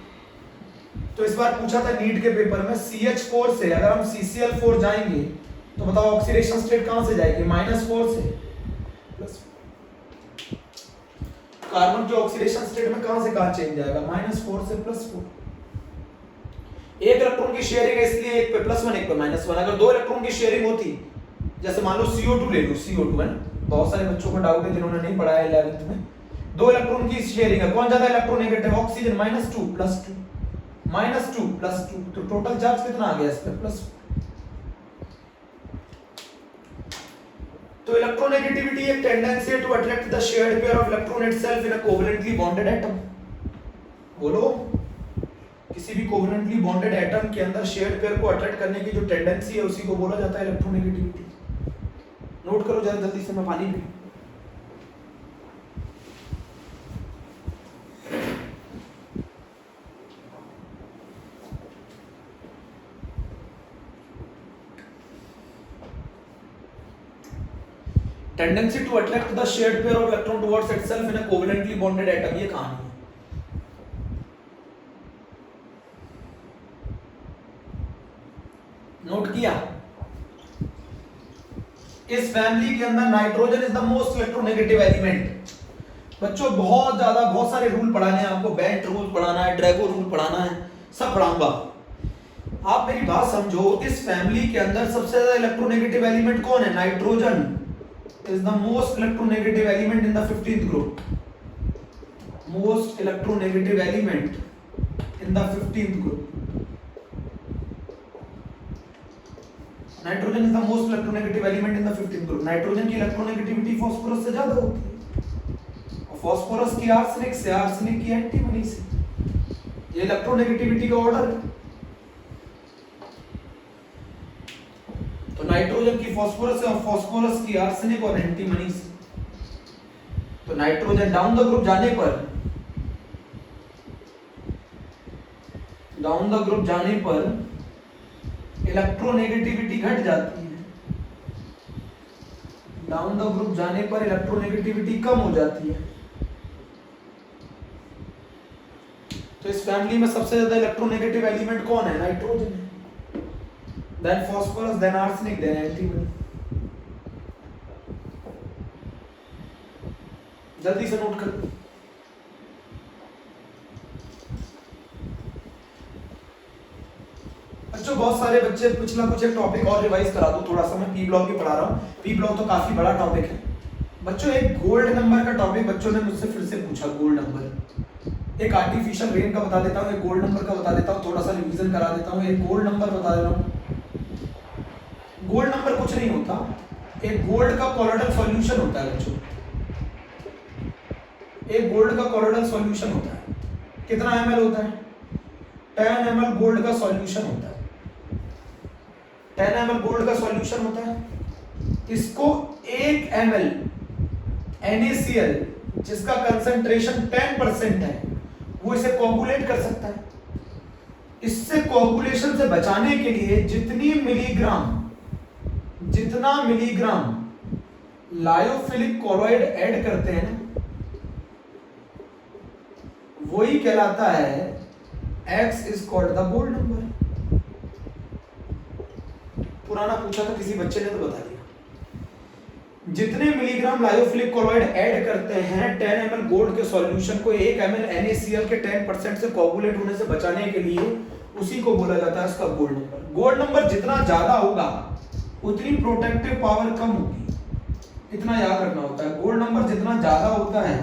तो इस बार पूछा था नीट के पेपर में CH4 से अगर हम CCl4 जाएंगे तो बताओ ऑक्सीडेशन स्टेट कहां से जाएगी? -4 से +4। कार्बन के ऑक्सीडेशन स्टेट में कहां से कहां चेंज जाएगा? -4 से +4। एक इलेक्ट्रॉन की शेयरिंग है इसलिए एक पे +1 एक पे -1। अगर दो इलेक्ट्रॉन की शेयरिंग होती, जैसे मान लो CO2 ले लो, CO2 है ना, बहुत सारे बच्चों को डाउट है जिन्होंने नहीं पढ़ा है 11th में, दो इलेक्ट्रॉन की शेयरिंग है, कौन ज्यादा इलेक्ट्रोनेगेटिव? ऑक्सीजन, -2 +2 -2 +2, तो टोटल चार्ज कितना आ गया इस पे? +4। तो इलेक्ट्रोनेगेटिविटी एक टेंडेंसी है to attract the shared pair of electron itself in a covalently bonded atom. बोलो, किसी भी कोवेलेंटली बॉन्डेड एटम के अंदर शेयर्ड पेयर को अट्रैक्ट करने की जो टेंडेंसी है उसी को बोला जाता है इलेक्ट्रोनेगेटिविटी। नोट करो जरा जल्दी से, मैं पानी पी। Tendency to attract the shared pair of electron towards itself in a covalently bonded atom, ये कहानी है। नोट किया? इस फैमिली के अंदर nitrogen is the most electronegative element. बच्चों बहुत सारे रूल पढ़ाने हैं आपको, बेंट रूल पढ़ाना है, ड्रैगो रूल पढ़ाना है, सब पढ़ाऊंगा। आप मेरी बात समझो, इस फैमिली के अंदर सबसे ज्यादा इलेक्ट्रोनेगेटिव एलिमेंट कौन है? Nitrogen is the most electronegative element in the 15th group. Most electronegative element in the 15th group. Nitrogen is the most electronegative element in the 15th group. Nitrogen की electronegativity phosphorus से ज्यादा होती है, और phosphorus की arsenic से, arsenic की antimony से। ये इलेक्ट्रोनेगेटिविटी का ऑर्डर है। तो नाइट्रोजन की फास्फोरस से और फास्फोरस की आर्सेनिक और एंटीमनी से। तो नाइट्रोजन डाउन द ग्रुप जाने पर इलेक्ट्रोनेगेटिविटी घट जाती है, डाउन द ग्रुप जाने पर इलेक्ट्रोनेगेटिविटी कम हो जाती है। तो इस फैमिली में सबसे ज्यादा इलेक्ट्रोनेगेटिव एलिमेंट कौन है? नाइट्रोजन है, then phosphorus, then arsenic, then antimony। जल्दी से नोट कर। बच्चों बहुत सारे बच्चे पिछला कुछ एक टॉपिक और रिवाइज करा दो थोड़ा सा, मैं पी ब्लॉक भी पढ़ा रहा हूँ। पी ब्लॉक तो काफी बड़ा टॉपिक है बच्चों। एक गोल्ड नंबर का टॉपिक बच्चों ने मुझसे फिर से पूछा, गोल्ड नंबर। एक आर्टिफिशियल रेन का बता देता हूँ, एक गोल्ड नंबर का बता देता हूँ, थोड़ा सा रिवीजन करा देता हूँ। एक गोल्ड नंबर बता दे रहा हूँ। गोल्ड नंबर कुछ नहीं होता, एक गोल्ड का कोलोइडल सॉल्यूशन होता है बच्चों। एक गोल्ड का कोलोइडल सॉल्यूशन होता है, कितना ml होता है? 10 ml गोल्ड का सॉल्यूशन होता है। 10 ml गोल्ड का सॉल्यूशन होता है। इसको 1 ml NaCl जिसका कंसंट्रेशन 10% है, वो इसे कोगुलेट कर सकता है। इससे कोगुलेशन से बचाने के लिए जितना मिलीग्राम लायोफिलिक कोलॉइड ऐड करते हैं ना, वही कहलाता है X is called the gold number. पुराना पूछा था किसी बच्चे ने तो बता दिया। जितने मिलीग्राम लायोफिलिक कोलॉइड ऐड करते हैं 10 ml गोल्ड के सॉल्यूशन को 1 ml NaCl के 10% से कोगुलेट होने से बचाने के लिए, उसी को बोला जाता है इसका गोल्ड नंबर। गोल्ड नंबर जितना ज्यादा होगा उतनी प्रोटेक्टिव पावर कम होगी, इतना याद रखना होता है। गोल्ड नंबर जितना ज्यादा होता है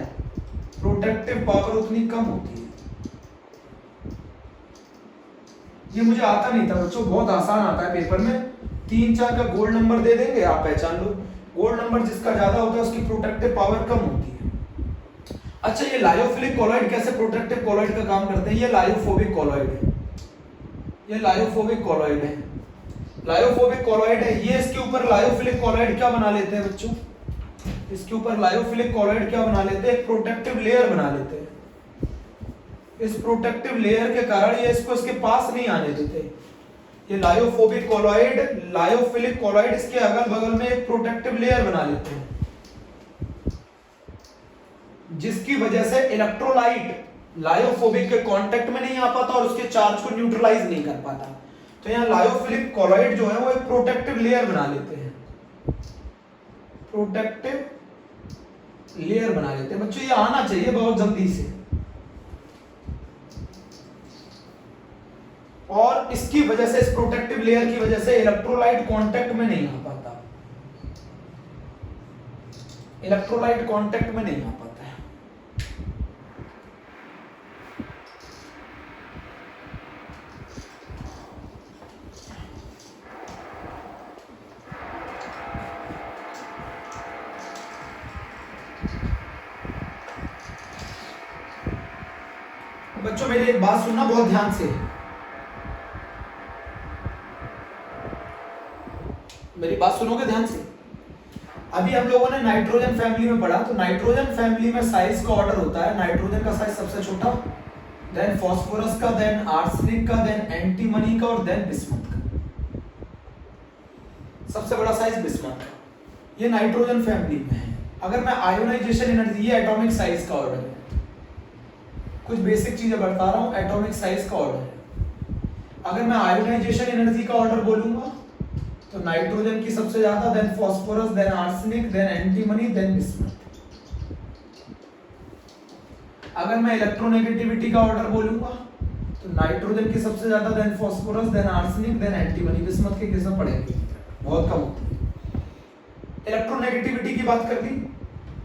प्रोटेक्टिव पावर उतनी कम होती है। ये मुझे आता नहीं था बच्चों, बहुत आसान आता है पेपर में। 3-4 का गोल्ड नंबर दे देंगे, आप पहचान लो। गोल्ड नंबर जिसका ज्यादा होता है उसकी प्रोटेक्टिव पावर कम होती है। अच्छा, ये लायोफिलिक कोलॉइड कैसे प्रोटेक्टिव कोलॉइड का काम करते हैं? ये लायोफोबिक कोलॉइड है। ये लायोफोबिक कॉलॉइड है, लायोफोबिक कॉलॉइड है। ये इसके ऊपर लायोफिलिक कॉलॉइड क्या बना लेते हैं बच्चों, इसके ऊपर लायोफिलिक कॉलॉइड क्या बना लेते हैं, एक प्रोटेक्टिव लेयर बना लेते हैं। इस प्रोटेक्टिव लेयर के कारण ये इसको इसके पास नहीं आने देते। ये लायोफोबिक कॉलॉइड, लायोफिलिक कॉलॉइड इसके अगल बगल में एक प्रोटेक्टिव लेयर बना लेते हैं, जिसकी वजह से इलेक्ट्रोलाइट लायोफोबिक के कांटेक्ट में नहीं आ पाता और उसके चार्ज को न्यूट्रलाइज नहीं कर पाता। तो यहाँ लायोफिलिक कॉलॉइड जो है वो एक प्रोटेक्टिव लेयर बना लेते हैं, प्रोटेक्टिव लेयर बना लेते हैं। बच्चों ये आना चाहिए बहुत जल्दी से, और इसकी वजह से, इस प्रोटेक्टिव लेयर की वजह से इलेक्ट्रोलाइट कांटेक्ट में नहीं आ पाता, इलेक्ट्रोलाइट कांटेक्ट में नहीं आ पाता है। बच्चों मेरी एक बात सुनना बहुत ध्यान से, मेरी बात सुनोगे ध्यान से। अभी हम लोगों ने नाइट्रोजन फैमिली में पढ़ा, तो नाइट्रोजन फैमिली में साइज का ऑर्डर होता है, नाइट्रोजन का साइज सबसे छोटा, देन फास्फोरस का, देन आर्सेनिक का, देन एंटीमनी का, और देन बिस्मथ का। सबसे बड़ा साइज बिस्मथ का, ये नाइट्रोजन फैमिली में है। अगर मैं आयोनाइजेशन एनर्जी, ये एटॉमिक साइज का ऑर्डर है, कुछ बेसिक चीजें बता रहा हूं, एटॉमिक साइज का ऑर्डर है। अगर मैं आयोनाइजेशन एनर्जी का ऑर्डर बोलूंगा तो नाइट्रोजन की सबसे ज्यादा, then phosphorus, then arsenic, then antimony, then bismuth. अगर मैं इलेक्ट्रोनेगेटिविटी का ऑर्डर बोलूंगा तो नाइट्रोजन की सबसे ज्यादा, then phosphorus, then arsenic, then antimony. Bismuth के केस में पढ़ेंगे, बहुत कम होती है। इलेक्ट्रोनेगेटिविटी की बात कर दी,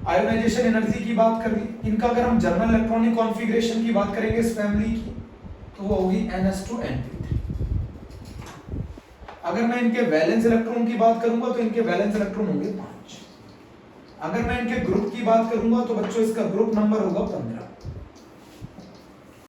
आयोनाइजेशन एनर्जी की बात कर दी। इनका अगर हम जर्नल इलेक्ट्रॉनिक कॉन्फ़िगरेशन की बात करेंगे इस फैमिली की, तो वो होगी NS2Np3। अगर मैं इनके वैलेंस इलेक्ट्रॉन की बात करूंगा तो इनके वैलेंस इलेक्ट्रॉन होंगे 5। अगर मैं इनके ग्रुप की बात करूंगा तो बच्चों इसका ग्रुप नंबर होगा 15।